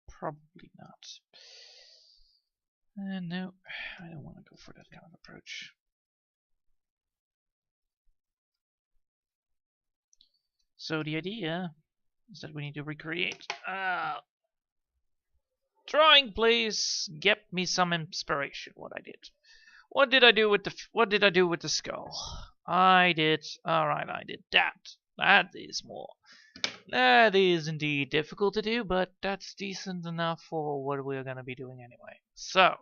Probably not. No, I don't want to go for that kind of approach. So the idea is that we need to recreate. Drawing, please. Get me some inspiration. What I did. What did I do with the skull? I did. All right, I did that. That is more. That is indeed difficult to do, but that's decent enough for what we're gonna be doing anyway. So,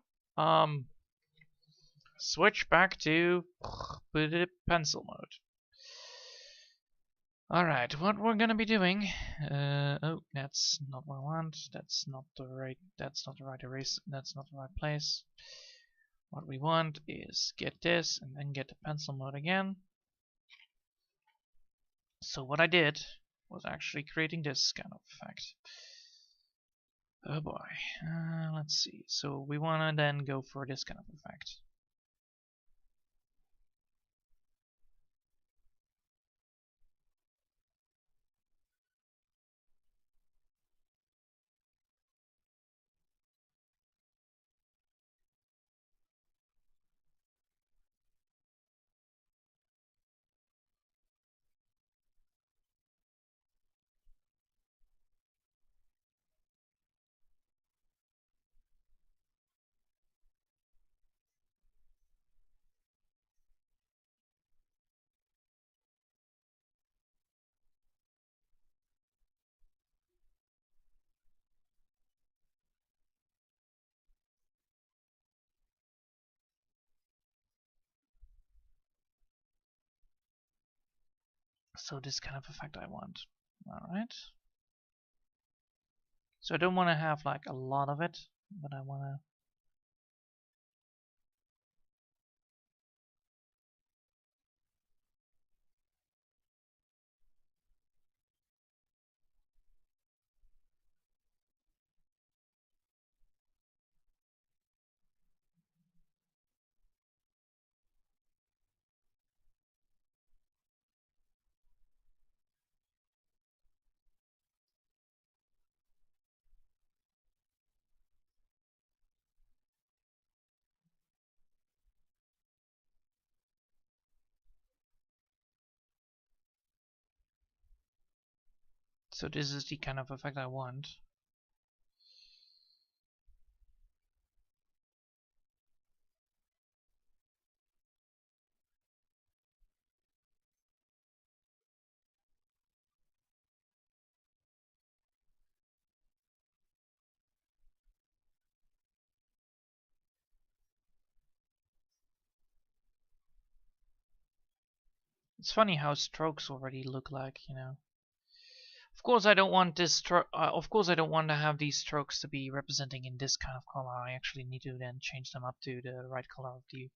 switch back to pencil mode. Alright, what we're gonna be doing, oh, that's not what I want, that's not the right erase, that's not the right place. What we want is get this, and then get the pencil mode again. So what I did was actually creating this kind of effect. Oh boy, let's see, so we wanna then go for this kind of effect. So this kind of effect I want. Alright. So I don't want to have like a lot of it, but I want to. So this is the kind of effect I want. It's funny how strokes already look like, you know. Of course, I don't want this. Of course, I don't want to have these strokes to be representing in this kind of color. I actually need to then change them up to the right color of the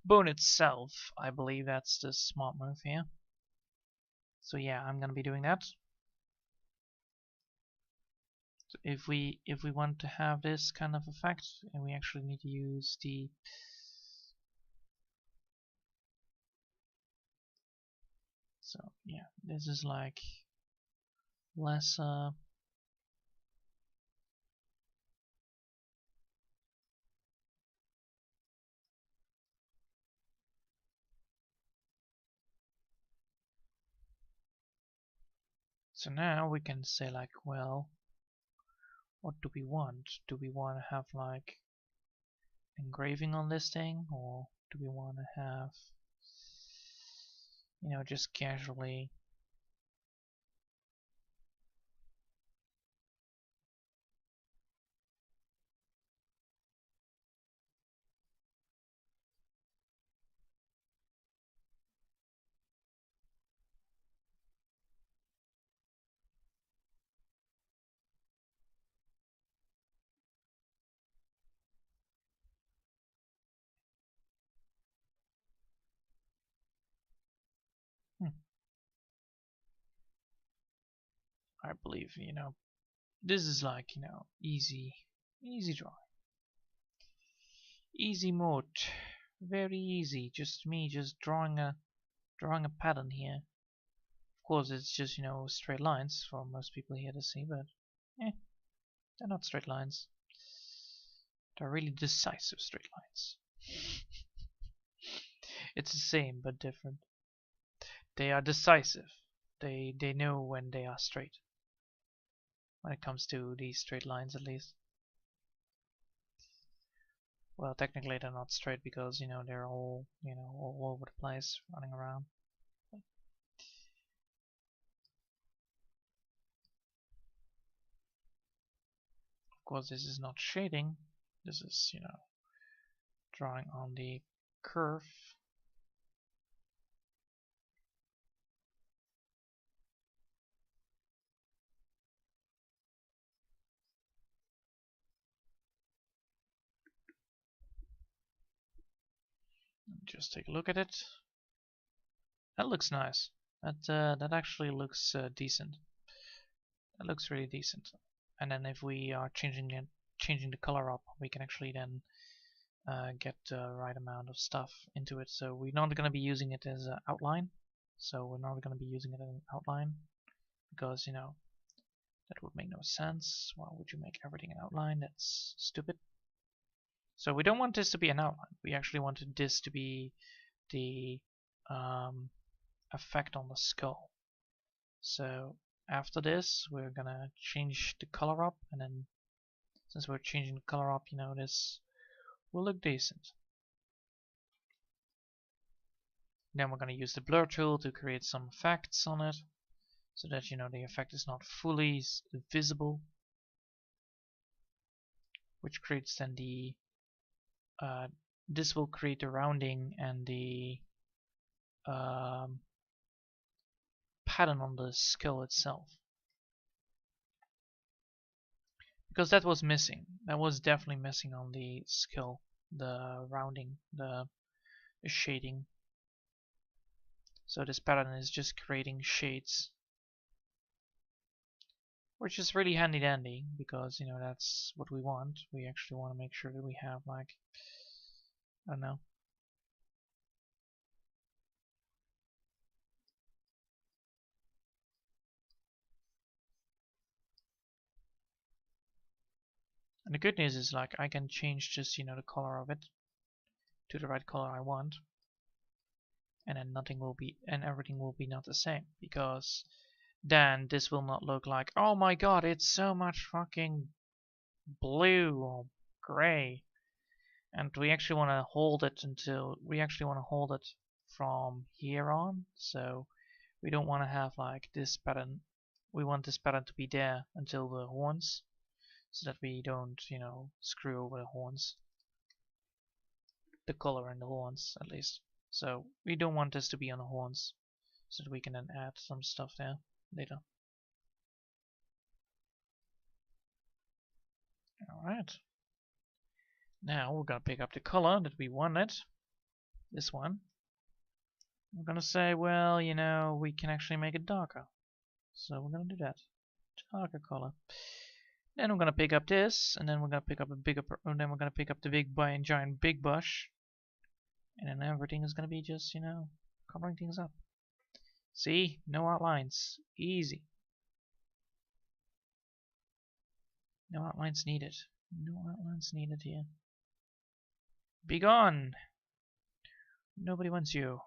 bone itself. I believe that's the smart move here. So yeah, I'm gonna be doing that. So if we want to have this kind of effect, and we actually need to use the. So yeah, this is like less. So now we can say like, well, what do we want? Do we want to have like engraving on this thing, or do we want to have, you know, just casually? I believe, you know, this is like, you know, easy drawing, easy mode, very easy. Just me, just drawing a pattern here. Of course, it's just, you know, straight lines for most people here to see, but they're not straight lines. They're really decisive straight lines. It's the same but different. They are decisive. They know when they are straight. When it comes to these straight lines, at least. Well, technically they're not straight because they're all all over the place, running around. Of course, this is not shading. This is drawing on the curve. Just take a look at it. That looks nice. That actually looks decent. That looks really decent. And then if we are changing the color up, we can actually then get the right amount of stuff into it. So we're not going to be using it as an outline. So we're not going to be using it as an outline because that would make no sense. Why would you make everything an outline? That's stupid. So we don't want this to be an outline. We actually wanted this to be the effect on the skull. So after this, we're gonna change the color up, and then since we're changing the color up, this will look decent. Then we're gonna use the blur tool to create some effects on it, so that the effect is not fully visible, which creates then the this will create the rounding and the pattern on the skull itself, because that was missing. That was definitely missing on the skull, the rounding, the shading. So this pattern is just creating shades, which is really handy dandy because that's what we want. We actually want to make sure that we have, like, I don't know, and the good news is, like, I can change just the color of it to the right color I want, and then everything will be not the same, because then this will not look like, oh my god, it's so much fucking blue or gray. And we actually want to hold it from here on. So we don't want to have like this pattern. We want this pattern to be there until the horns, so that we don't screw over the horns, the color in the horns at least. So we don't want this to be on the horns, so that we can then add some stuff there later. Alright. Now we're gonna pick up the color that we wanted. This one. We're gonna say, well, we can actually make it darker. So we're gonna do that. Darker color. Then we're gonna pick up this, and then we're gonna pick up the giant big brush. And then everything is gonna be just, covering things up. See? No outlines. Easy. No outlines needed. No outlines needed here. Be gone! Nobody wants you.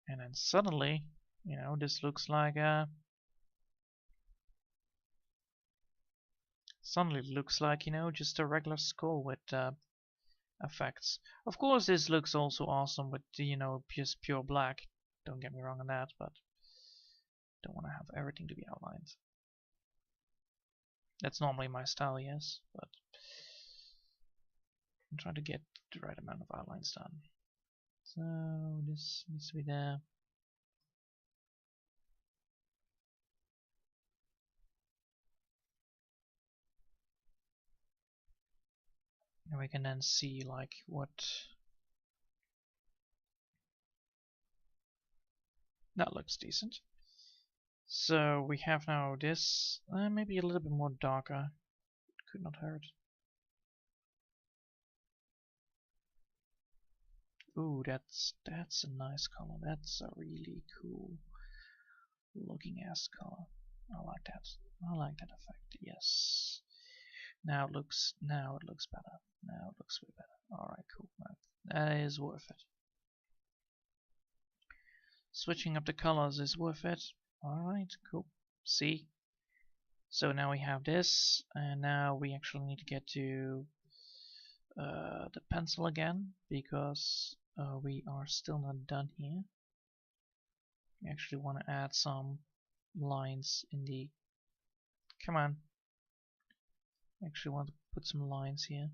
And then suddenly, this looks like just a regular skull with effects. Of course, this looks also awesome with just pure black. Don't get me wrong on that, but don't want to have everything to be outlined. That's normally my style, yes, but I'm trying to get the right amount of outlines done. So this needs to be there. And we can then see like what that looks decent. So we have now this, maybe a little bit more darker. Could not hurt. Ooh, that's a nice color. That's a really cool looking ass color. I like that. I like that effect. Yes. Now it looks better. Now it looks way better. All right, cool. That is worth it. Switching up the colors is worth it. Alright, cool. See? So now we have this, and now we actually need to get to the pencil again, because we are still not done here. We actually want to add some lines in the... Come on. I actually want to put some lines here.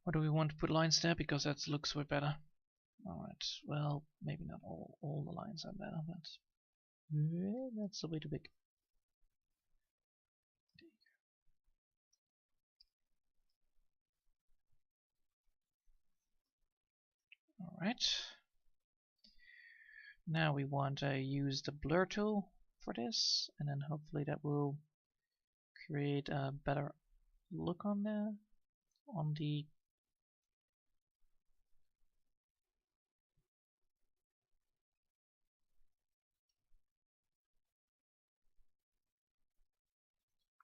Or do we want to put lines there? Because that looks way better. Alright, well, maybe not all the lines are better, but that's a bit too big. Alright. Now we want to use the blur tool for this, and then hopefully that will create a better look on there, on the...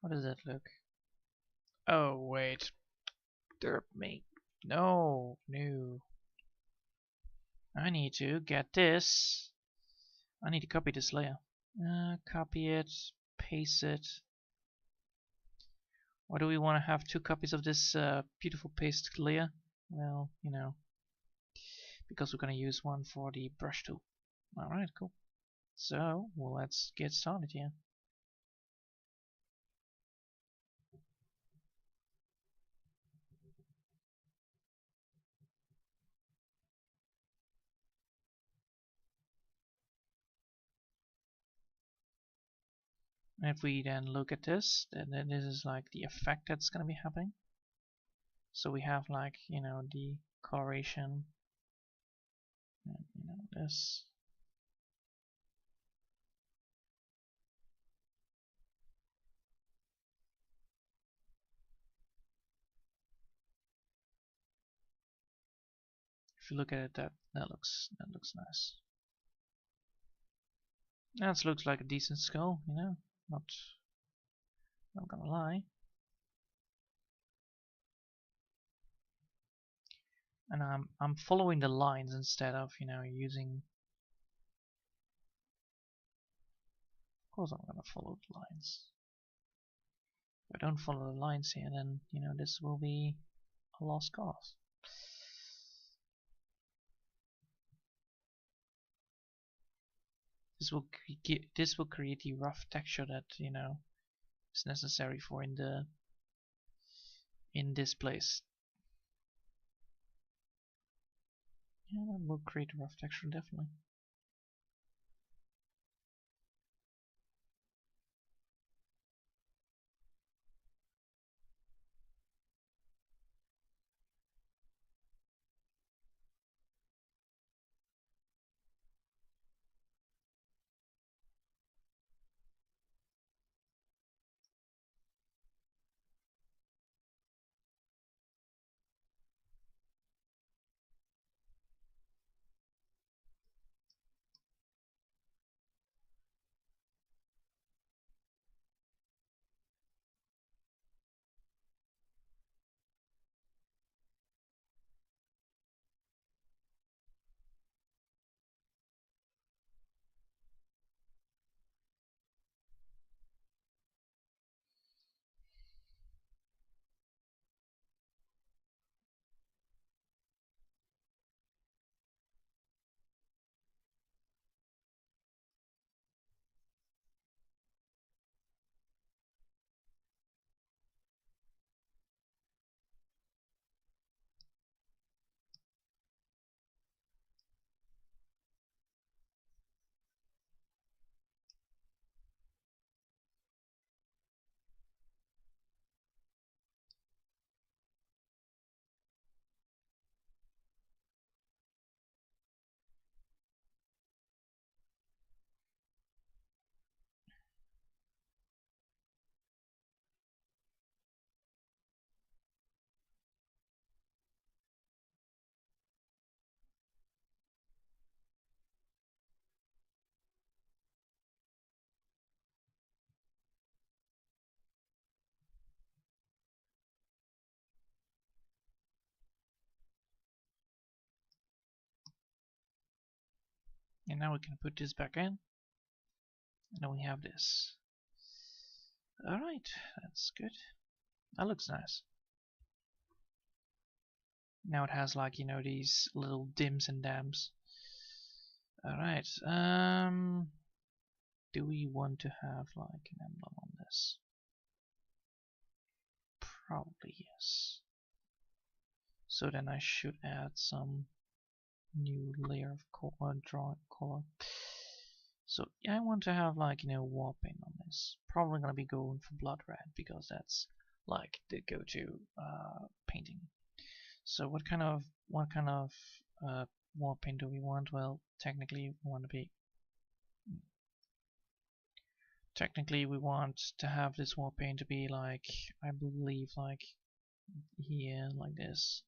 How does that look? Oh, wait. Derp me. No, no. I need to get this. I need to copy this layer. Copy it, paste it. Why do we want to have 2 copies of this beautiful paste layer? Well, you know, because we're going to use one for the brush tool. Alright, cool. So, well, let's get started here. If we then look at this, then this is like the effect that's going to be happening. So we have like, you know, the coloration, and, you know, this. If you look at it, that looks nice. That looks like a decent skull, you know, not gonna lie. And I'm following the lines instead of, you know, using... Of course I'm gonna follow the lines. If I don't follow the lines here, then, you know, this will be a lost cause. This will create the rough texture that, you know, is necessary for in this place. Yeah, that will create a rough texture, definitely. And now we can put this back in. And then we have this. Alright, that's good. That looks nice. Now it has like, you know, these little dims and dams. Alright, do we want to have like an emblem on this? Probably yes. So then I should add some new layer of drawing color. So yeah, I want to have like, you know, war paint on this. Probably gonna be going for blood red because that's like the go-to painting. So what kind of war paint do we want? Well, technically we want to have this war paint to be like, I believe, like here, like this,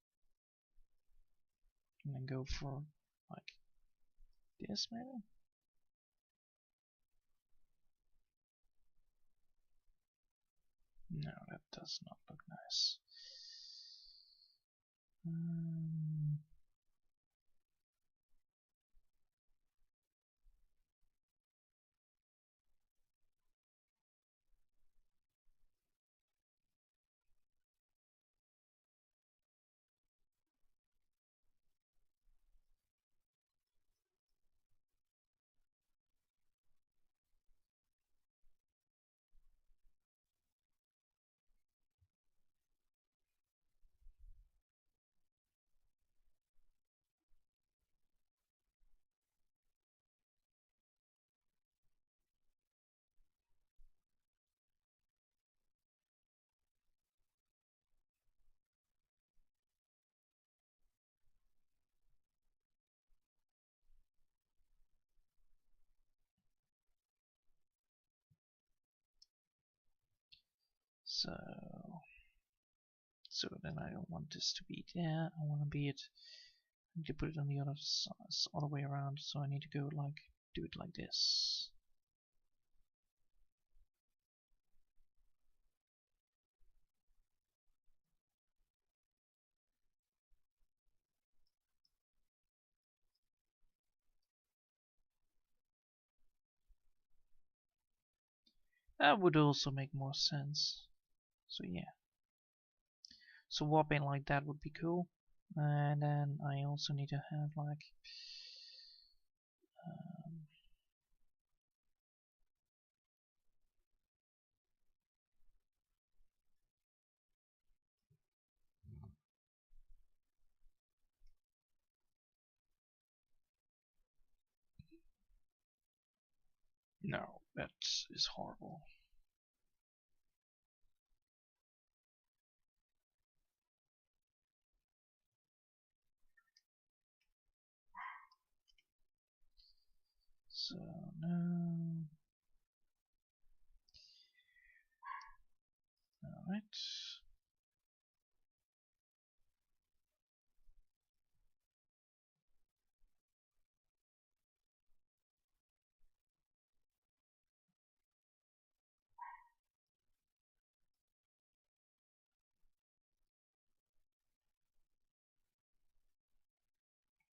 and then go for like this maybe. No, that does not look nice. So then I don't want this to be there. I want to be it. I need to put it on the other way around. So I need to go like do it like this. That would also make more sense. So yeah. So war paint like that would be cool. And then I also need to have like no, that is horrible. So no. Alright.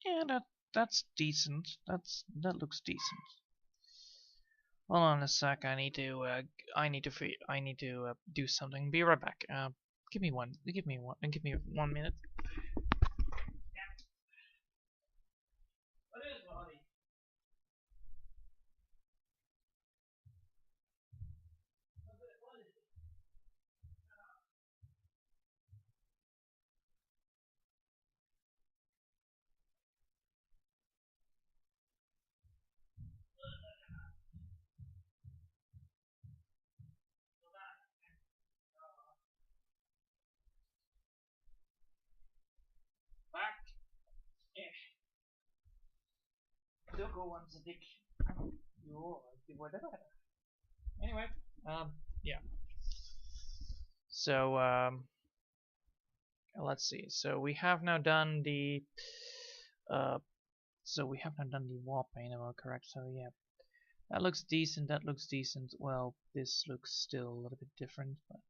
Yeah, that's decent. That looks decent. Hold on a sec. I need to do something. Be right back. Give me 1 minute. What is Molly? What is it? Back. Yeah. Don't go on the dick. You whatever. Anyway, yeah. So let's see. So we have now done the uh, wall paint. Am I correct? So yeah, that looks decent. That looks decent. Well, this looks still a little bit different, but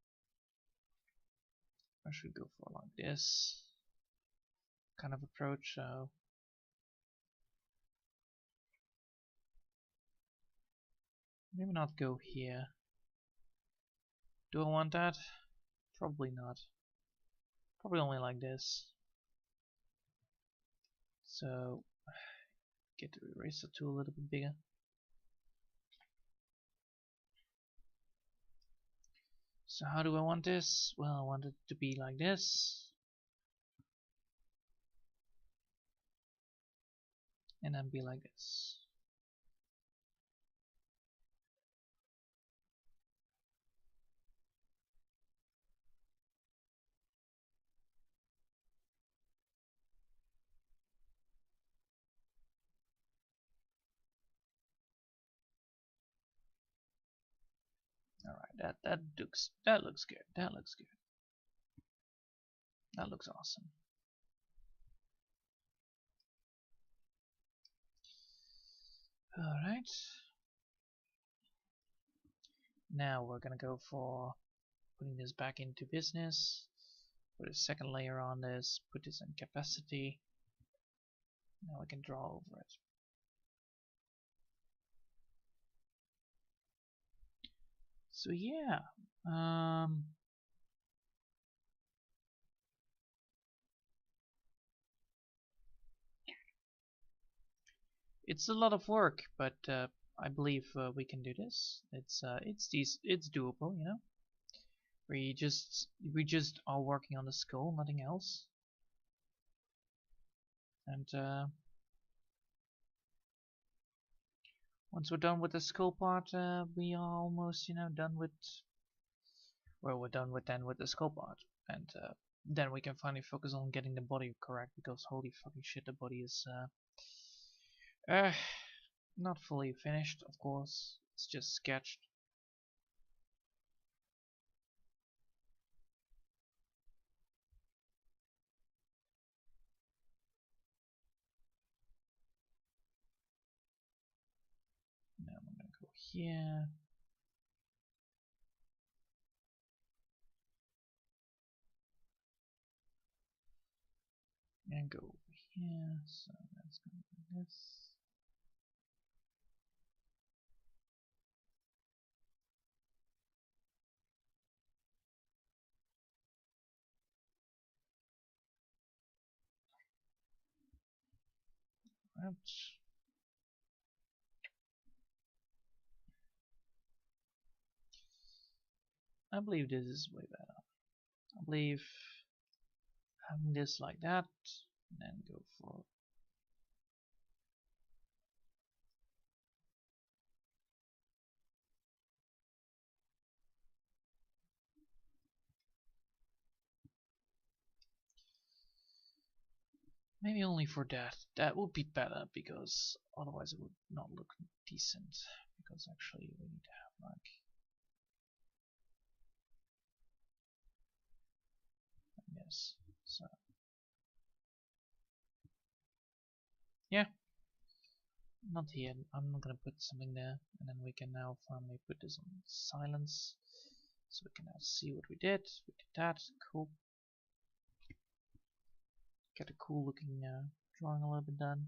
I should go for like this kind of approach. So Maybe not go here. Do I want that? Probably not. Probably only like this. So get the eraser tool a little bit bigger. So how do I want this? Well, I want it to be like this. And then be like this. Alright, that looks good. That looks good. That looks awesome. Alright. Now we're gonna go for putting this back into business. Put a second layer on this, put this in capacity. Now we can draw over it. So yeah, it's a lot of work, but I believe we can do this. It's doable, you know. We just are working on the skull, nothing else. And once we're done with the skull part, we are almost, you know, done with. Well, we're done with the skull part, and then we can finally focus on getting the body correct. Because holy fucking shit, the body is not fully finished, of course. It's just sketched. Now I'm gonna go here. And go over here, so that's gonna be this. Ouch. I believe this is way better. I believe having this like that, and then go for maybe only for that. That would be better because otherwise it would not look decent. Because actually we need to have like this. So yeah, not here. I'm not gonna put something there, and then we can now finally put this on silence, so we can now see what we did. We did that. Cool. Get a cool looking drawing a little bit done.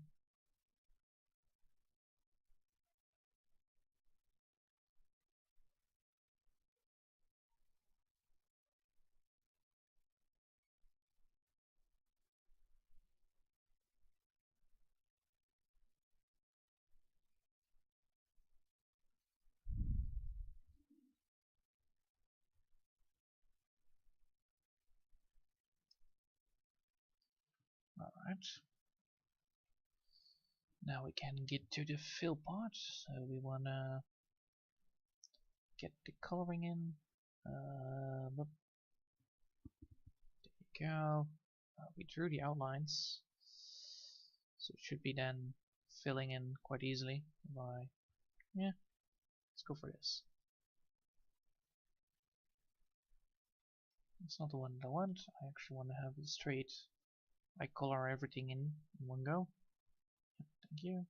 Alright. Now we can get to the fill part. So we wanna get the coloring in. There you go. We drew the outlines, so it should be then filling in quite easily by, yeah, let's go for this. It's not the one that I want. I actually want to have it straight. I color everything in one go. Thank you.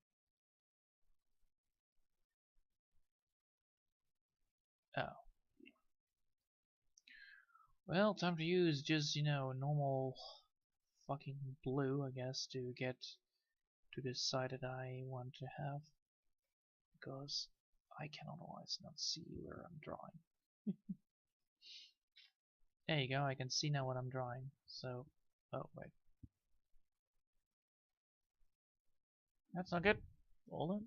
Oh. Well, time to use just, you know, normal fucking blue, I guess, to get to the side that I want to have. Because I can otherwise not see where I'm drawing. There you go, I can see now what I'm drawing. So, oh wait. That's not good. Hold on.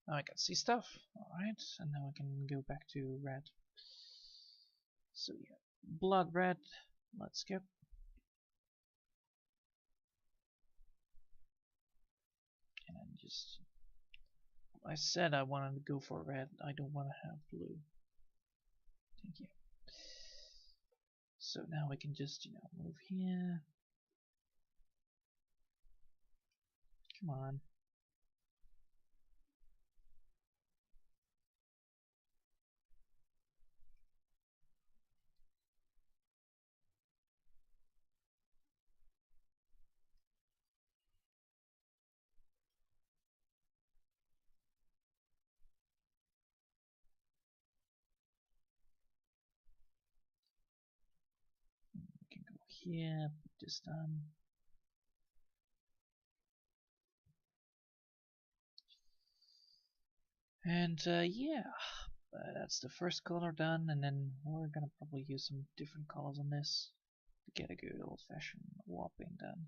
Now I can see stuff. Alright, and now I can go back to red. So yeah, blood red. Let's skip. And then just... I said I wanted to go for red. I don't want to have blue. Thank you. So now we can just, move here. Come on. We can go here, put this down. And yeah, that's the first color done, and then we're gonna probably use some different colors on this to get a good old-fashioned warping done.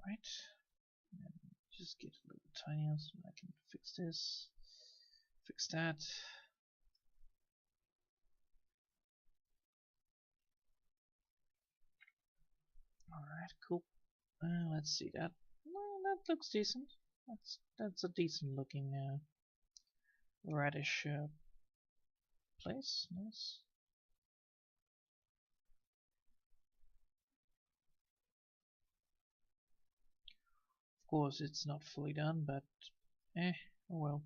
Right, and just get a little tinier so I can fix this, fix that. Alright, cool. Let's see that. Well, that looks decent. That's a decent looking reddish place. Nice. Of course, it's not fully done, but oh well.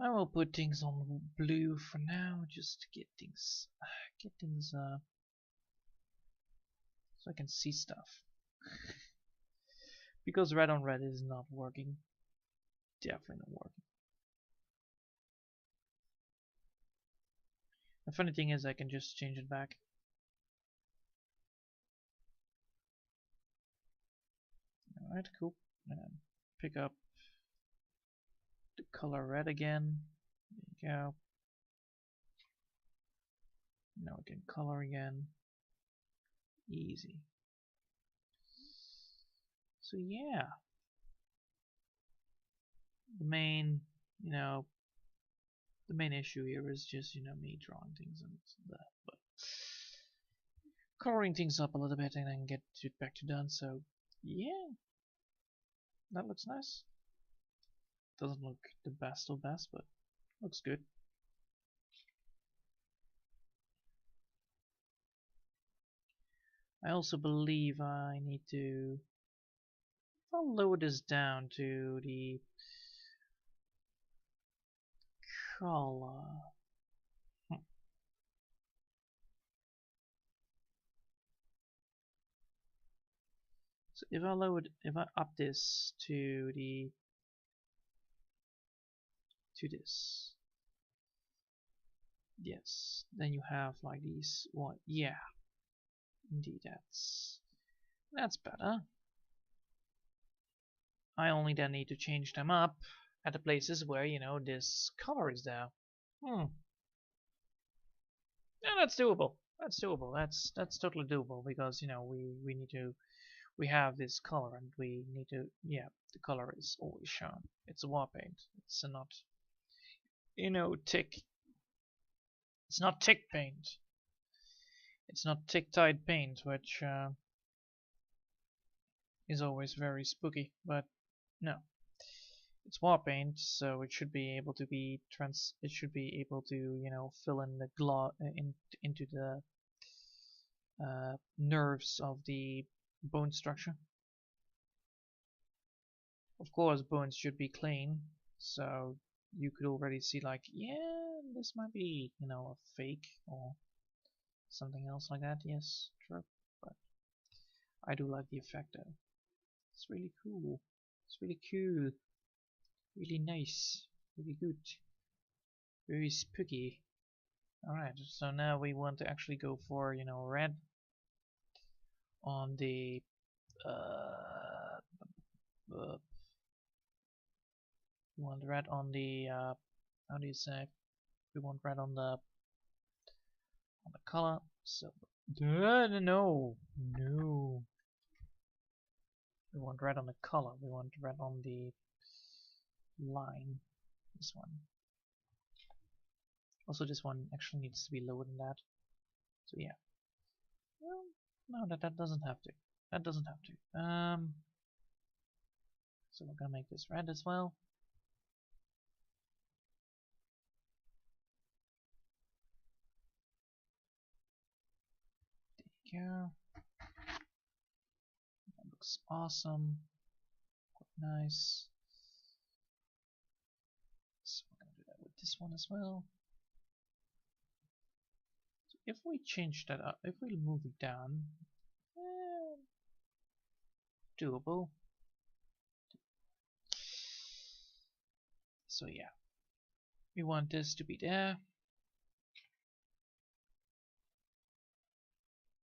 I will put things on blue for now, just to get things so I can see stuff. Because red on red is not working. Definitely not working. The funny thing is I can just change it back. Alright, cool. And pick up the color red again. There you go. Now we can color again. Easy. So yeah. The main, the main issue here is just, me drawing things and that, but coloring things up a little bit and then get it back to done. So yeah, that looks nice. Doesn't look the best of best, but looks good. I also believe I need to, I'll lower this down to the color. So if I up this to this, yes, then you have like these. What? Yeah, Indeed, that's better. I only then need to change them up at the places where, you know, this color is there. Hmm. Yeah, that's doable. That's doable. That's totally doable because, you know, we need to we have this color and we need to, yeah, the color is always shown. It's a war paint. It's not, you know, tick. It's not tick paint. It's not tick tied paint, which is always very spooky. But no, it's war paint, so it should be able to be It should be able to, you know, fill in the into the nerves of the bone structure. Of course, bones should be clean, so you could already see like, yeah, this might be, you know, a fake or something else like that. Yes, true. But I do like the effect though. It's really cool. It's really cool. Really nice. Really good. Very spooky. Alright, so now we want to actually go for, you know, red on the we want red on the how do you say, we want red on the color. So no, we want red on the color. We want red on the line. This one. Also, this one actually needs to be lower than that. So yeah. Well, no, that doesn't have to. That doesn't have to. So we're gonna make this red as well. There you go. That looks awesome. Quite nice. So we're gonna do that with this one as well. So if we change that up, if we move it down, doable. So yeah, we want this to be there.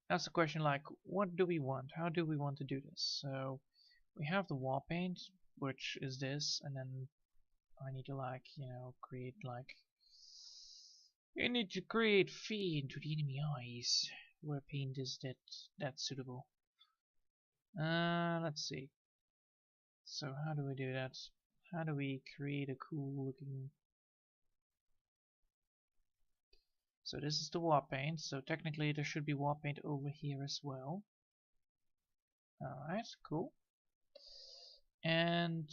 That's the question, like, what do we want? How do we want to do this? So we have the war paint, which is this, and then I need to, like, you know, create like, you need to create feed to the enemy eyes. Where paint is that suitable? Let's see. So how do we do that? How do we create a cool looking? So this is the war paint, so technically there should be war paint over here as well. Alright, cool. And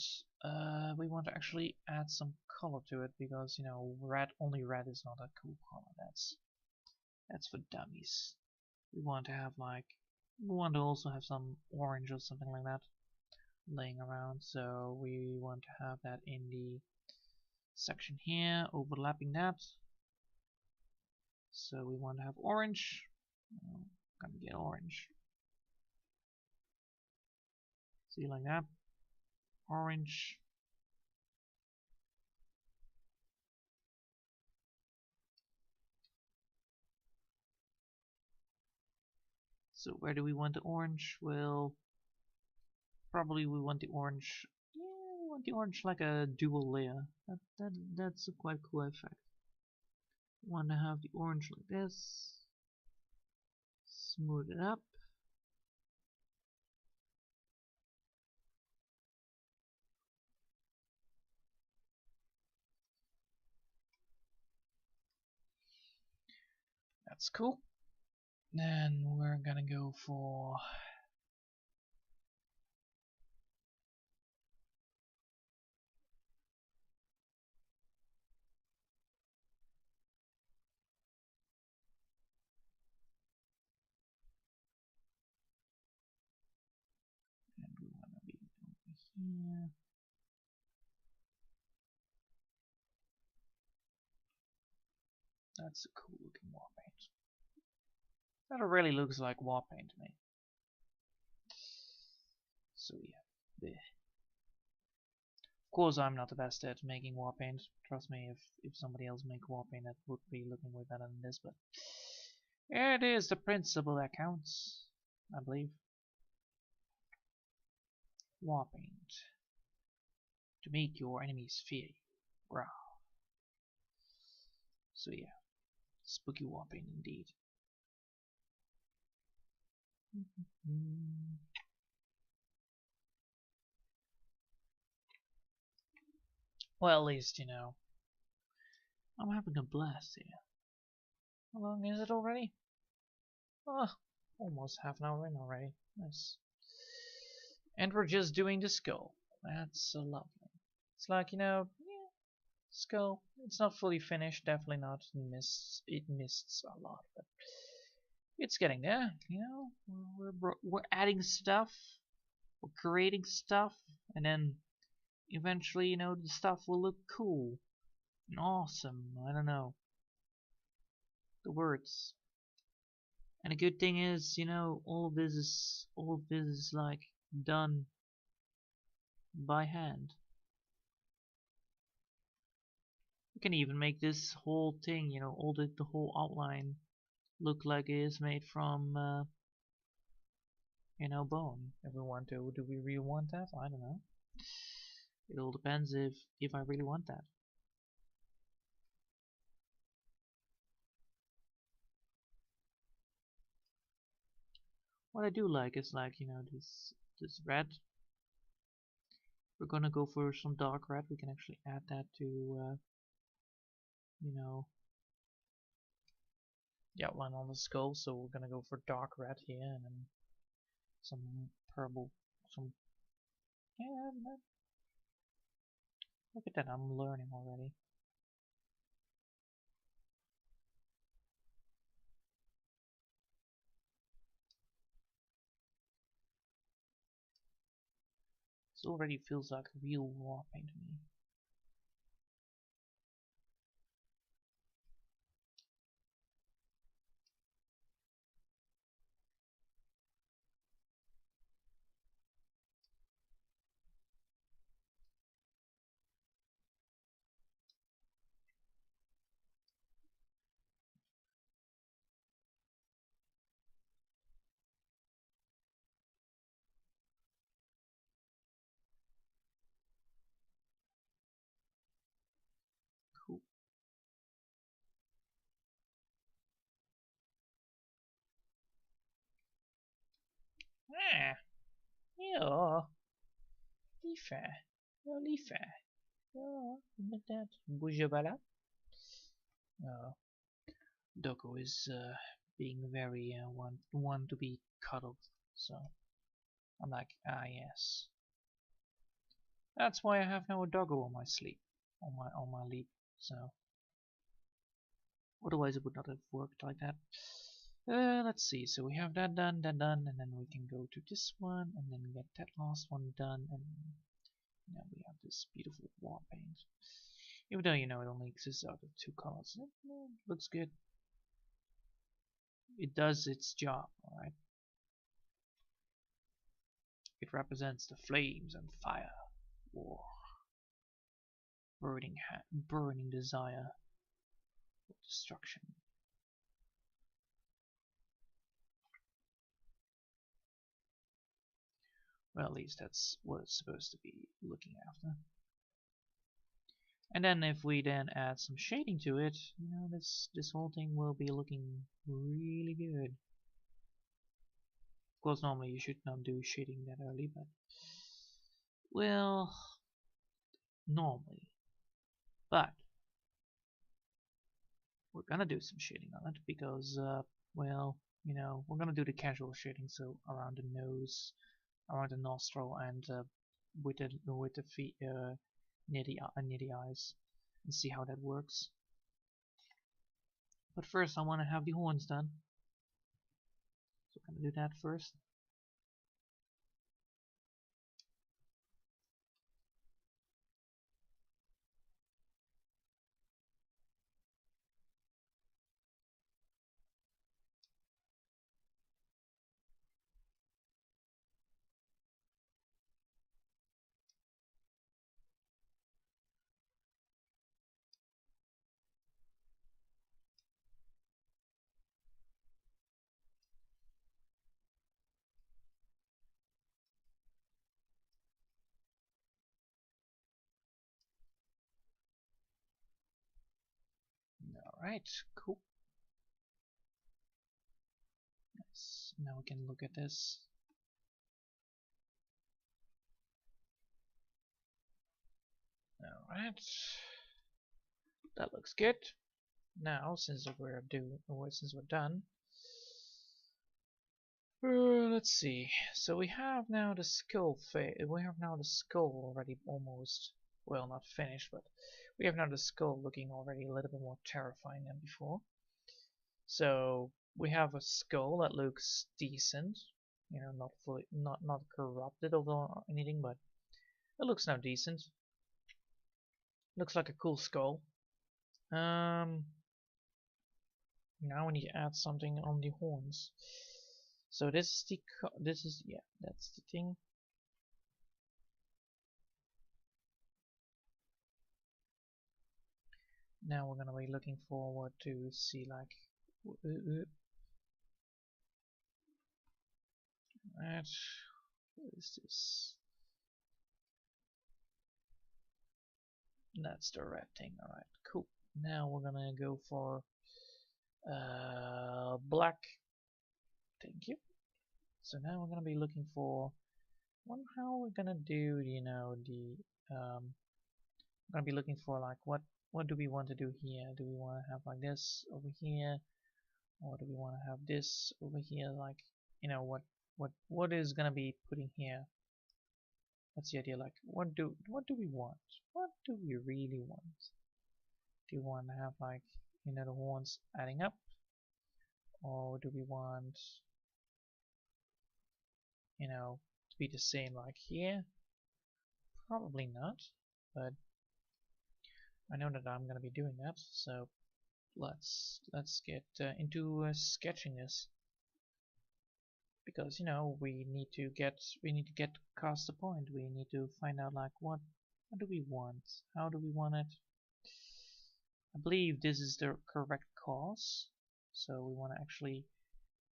we want to actually add some color to it because, you know, only red is not a cool color. That's for dummies. We want to have like, we want to also have some orange or something like that laying around, so we want to have that in the section here, overlapping that. So we want to have orange. I'm gonna get orange. See, like that. Orange. So where do we want the orange? Well, probably we want the orange. Yeah, we want the orange like a dual layer. That's a quite cool effect. We want to have the orange like this. Smooth it up. That's cool. Then we're gonna go for and we want to be over here. That's a cool looking war paint. That really looks like war paint to me. So yeah. Of course, I'm not the best at making war paint. Trust me, if somebody else make war paint, that would be looking way better than this. But It is the principle that counts, I believe. War paint. To make your enemies fear you. Wow. So yeah, spooky war paint indeed. Well, at least, you know, I'm having a blast here. How long is it already? Oh, almost half an hour in already. Nice. And we're just doing the skull. That's so lovely. It's like, you know, yeah, skull. It's not fully finished, definitely not. It mists a lot, but it's getting there. You know, we're adding stuff, we're creating stuff, and then eventually, you know, the stuff will look cool and awesome. I don't know the words. And the good thing is, you know, all of this is like done by hand. You can even make this whole thing, you know, all the whole outline look like it is made from, you know, bone. If we want to, do we really want that? I don't know. It all depends if I really want that. What I do like is like, you know, this red. We're gonna go for some dark red. We can actually add that to, you know, the outline on the skull. So we're gonna go for dark red here, and then some purple, some, yeah, look at that, I'm learning already. This already feels like real war paint to me. Cool. Ah, ja, liefde, ja, liefde, ja, inderdaad, boujabala. Doggo is being very one to be cuddled, so I'm like, ah yes. That's why I have now a doggo on my sleep, on my leap. So otherwise it would not have worked like that. Let's see. So we have that done, and then we can go to this one, and then get that last one done, and now we have this beautiful war paint. Even though you know it only exists out of 2 colors, it looks good. It does its job, alright. It represents the flames and fire, war, burning desire for destruction. Well, at least that's what it's supposed to be looking after. And then if we then add some shading to it, you know, this whole thing will be looking really good. Of course, normally you should not do shading that early, but well, normally. But we're gonna do some shading on it because, well, you know, we're gonna do the casual shading, so around the nose, around the nostril, and with the feet, near the eyes, and see how that works. But first, I want to have the horns done, so I'm gonna do that first. Alright, cool. Nice. Now we can look at this. Alright. That looks good. Now, since we're done, let's see. So we have now the skull we have now the skull already almost, well, not finished, but we have now the skull looking already a little bit more terrifying than before. So we have a skull that looks decent, you know, not fully, not corrupted or anything, but it looks now decent. Looks like a cool skull. Now we need to add something on the horns. So this is yeah, that's the thing. Now we're gonna be looking forward to see like what is this? That's the red thing. Alright, cool. Now we're gonna go for black. Thank you. So now we're gonna be looking for how we're gonna do, you know, the I'm gonna be looking for like what do we want to do here? Do we want to have like this over here, or do we want to have this over here? Like, you know, what is gonna be putting here? That's the idea. Like, what do we want? What do we really want? Do you want to have like, you know, the horns adding up, or do we want, you know, to be the same like here? Probably not, but I know that I'm gonna be doing that, so let's get into sketching this, because you know we need to get past the point. We need to find out like what do we want, how do we want it. I believe this is the correct cause, so we want to actually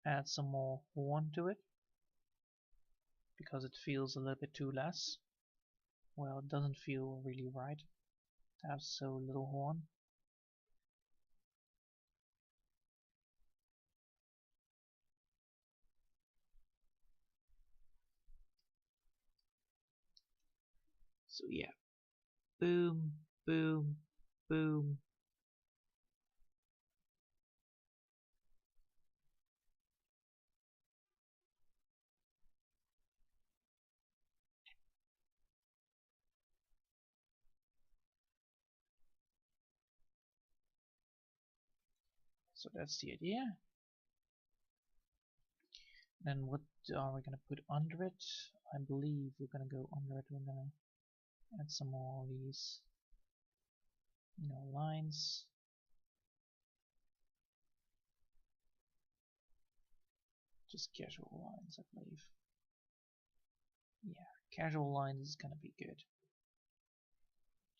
add some more horn to it because it feels a little bit too less. Well, it doesn't feel really right to have so little horn. So yeah, boom, boom, boom. So that's the idea. Then what are we gonna put under it? I believe we're gonna go under it. We're gonna add some more of these, you know, lines. Just casual lines, I believe. Yeah, casual lines is gonna be good.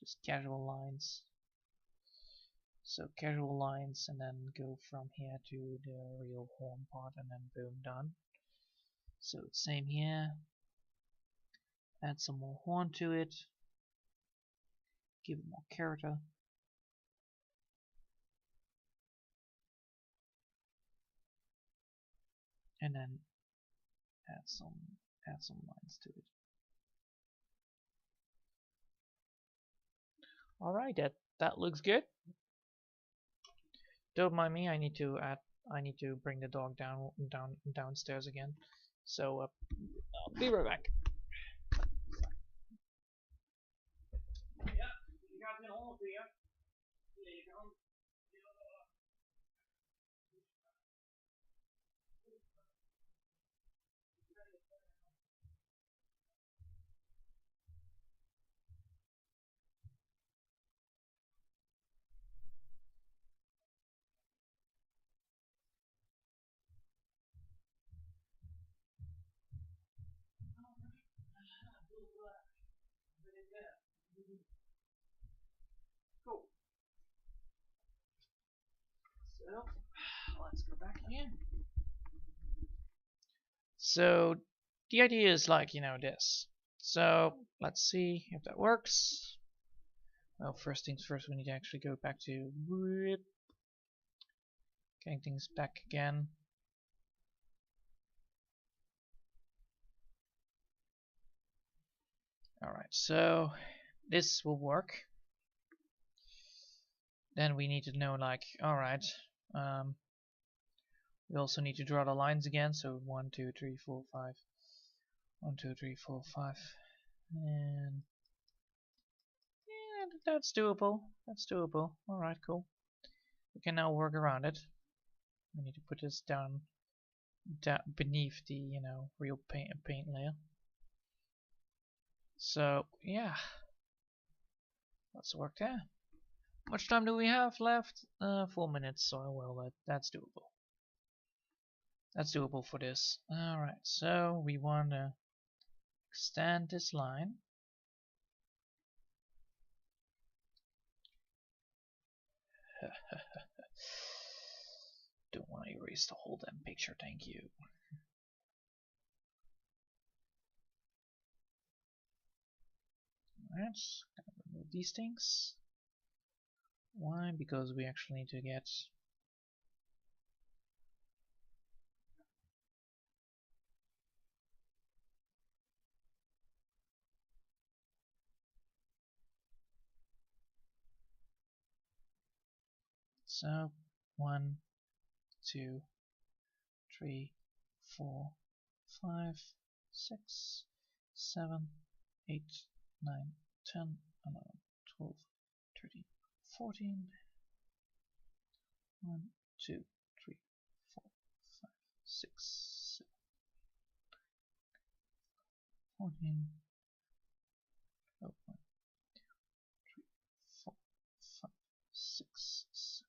Just casual lines. So casual lines, and then go from here to the real horn part, and then boom, done. So same here. Add some more horn to it. Give it more character. And then add some lines to it. Alright, that looks good. Don't mind me, I need to bring the dog downstairs again. So I'll be right back. Cool. So let's go back again. So the idea is like, you know, this. So let's see if that works. Well, first things first, we need to actually go back to Getting things back again. Alright, so this will work. Then we need to know, like, alright, we also need to draw the lines again, so 1, 2, 3, 4, 5. 1, 2, 3, 4, 5. And yeah, that's doable. That's doable. Alright, cool. We can now work around it. We need to put this down beneath the, you know, real paint layer. So yeah, let's work there. How much time do we have left? 4 minutes. So well, that's doable. That's doable for this. Alright, so we want to extend this line. Don't want to erase the whole damn picture, thank you. Alright, gonna remove these things. Why? Because we actually need to get so 1, 2, 3, 4, 5, 6, 7, 8, 9, 10, 11, 12, 13, 14. 1, 2, 3, 4, 5, 6, 7, 14. Oh, 1, 2, 3, 4, 5, 6, 7.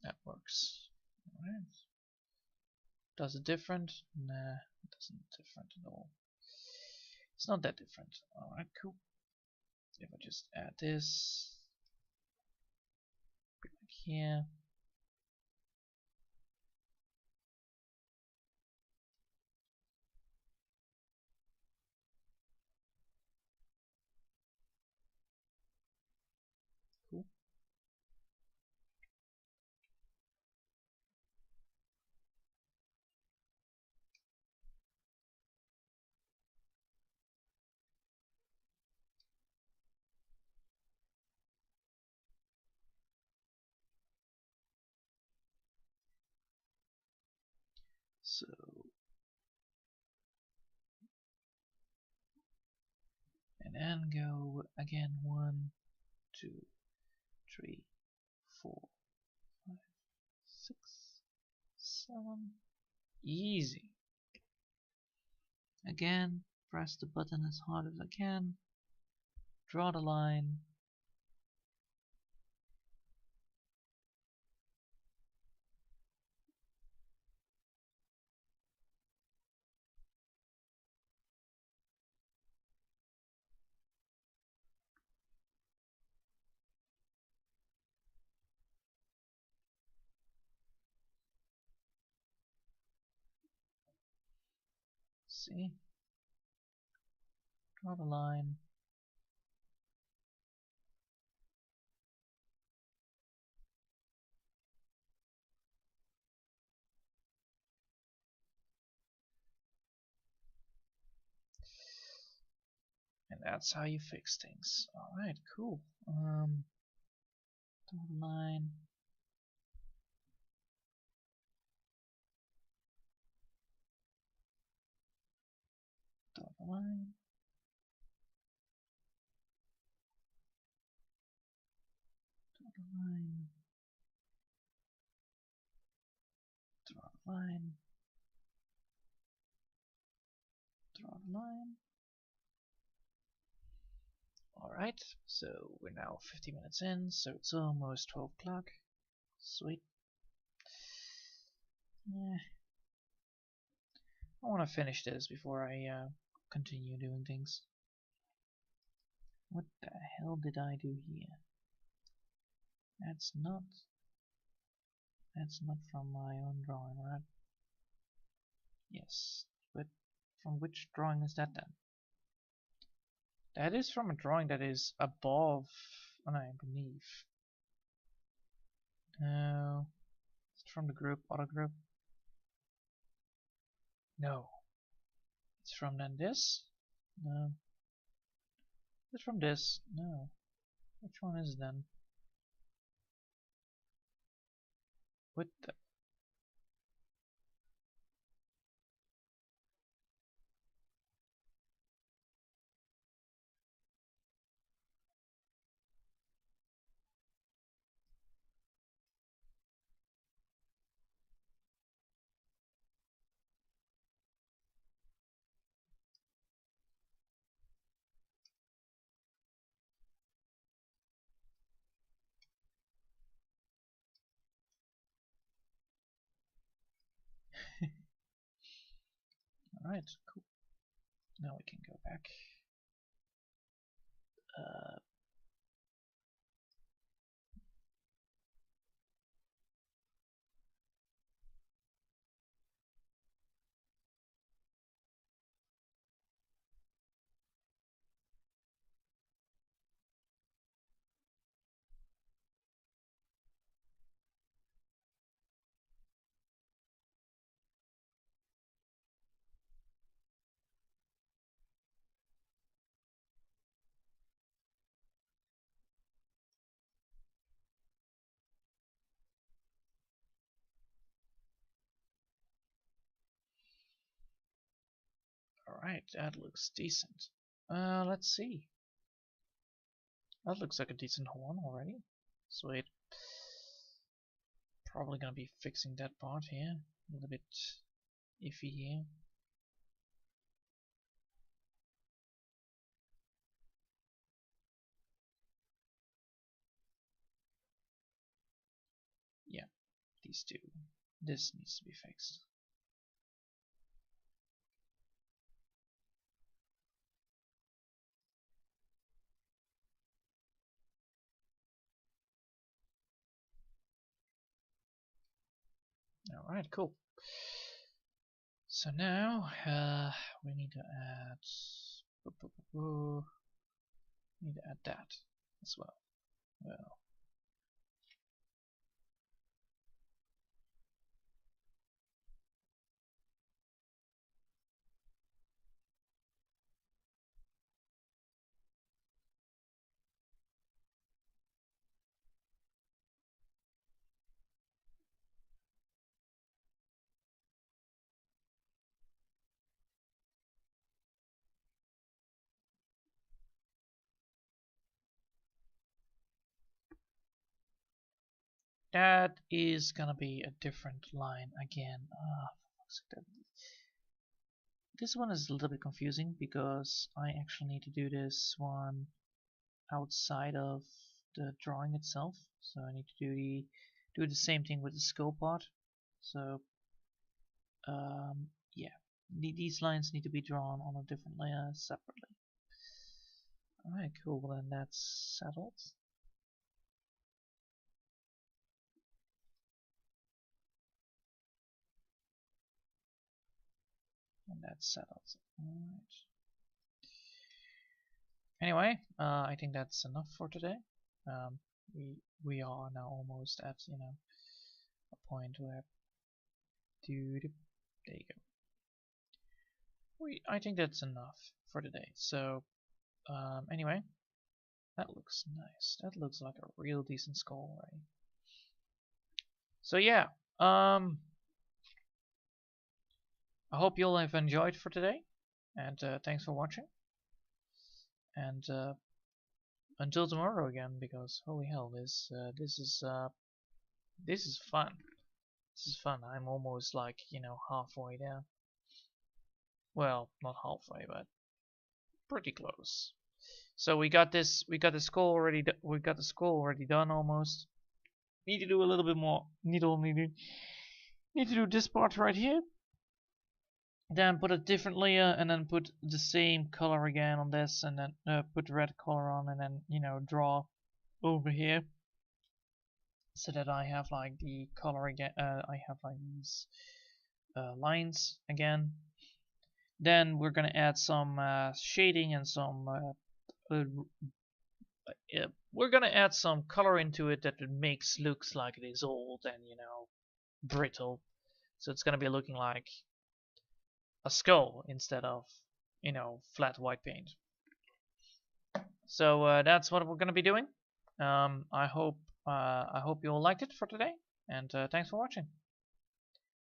That works. Alright. Does it different? Nah, it doesn't different at all. It's not that different. Alright, cool. If I just add this like here. Cool. So and then go again 1, 2, 3, 4, 5, 6, 7. Easy. Again, press the button as hard as I can. Draw the line. See? Draw the line. And that's how you fix things. Alright, cool. Draw the line. Draw the line. Draw the line. Draw the line. Draw the line. Alright, so we're now 50 minutes in, so it's almost 12 o'clock. Sweet. I want to finish this before I continue doing things. What the hell did I do here? That's not from my own drawing, right? Yes, but from which drawing is that then? That is from a drawing that is above, oh no, beneath. No, it's from the group, auto group. No, it's from then this. No, it's from this. No, which one is it then? What the? Alright, cool. Now we can go back. Alright, that looks decent. Let's see. That looks like a decent horn already. Sweet. Probably gonna be fixing that part here. A little bit iffy here. Yeah, these two. This needs to be fixed. Alright, cool. So now we need to add that as well. Well, that is gonna be a different line again. This one is a little bit confusing because I actually need to do this one outside of the drawing itself. So I need to do the same thing with the skull part. So yeah, these lines need to be drawn on a different layer separately. Alright, cool, then that's settled. And that's settled. Alright. Anyway, I think that's enough for today. We are now almost at, you know, a point where there you go. I think that's enough for today. So anyway, that looks nice. That looks like a real decent skull already. So yeah, I hope you'll have enjoyed for today, and thanks for watching. And until tomorrow again, because holy hell, this is fun. This is fun. I'm almost like, you know, halfway there. Well, not halfway, but pretty close. So we got the skull already. We got the skull already done almost. Need to do a little bit more. Need to do this part right here. Then put a different layer, and then put the same color again on this, and then put the red color on, and then, you know, draw over here. so that I have like the color again. I have like these lines again. Then we're gonna add some shading and some we're gonna add some color into it that it makes looks like it is old and brittle. So it's gonna be looking like a skull instead of flat white paint. So that's what we're gonna be doing. I hope you all liked it for today, and thanks for watching.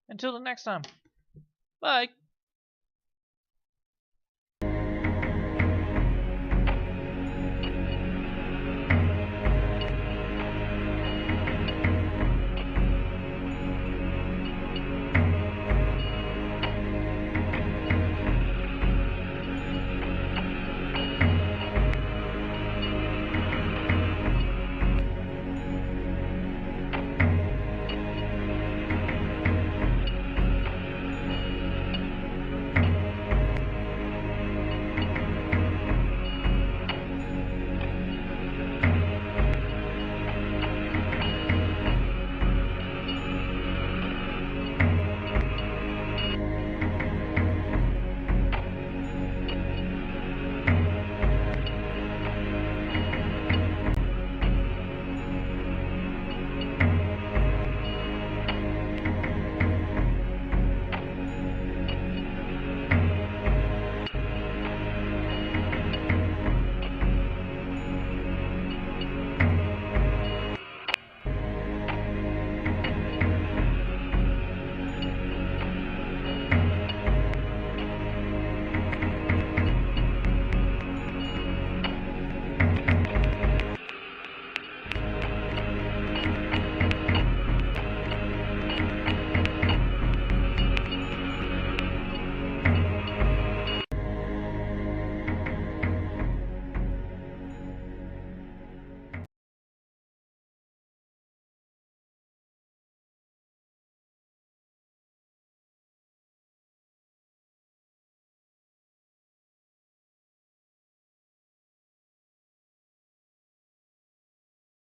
Until the next time, bye.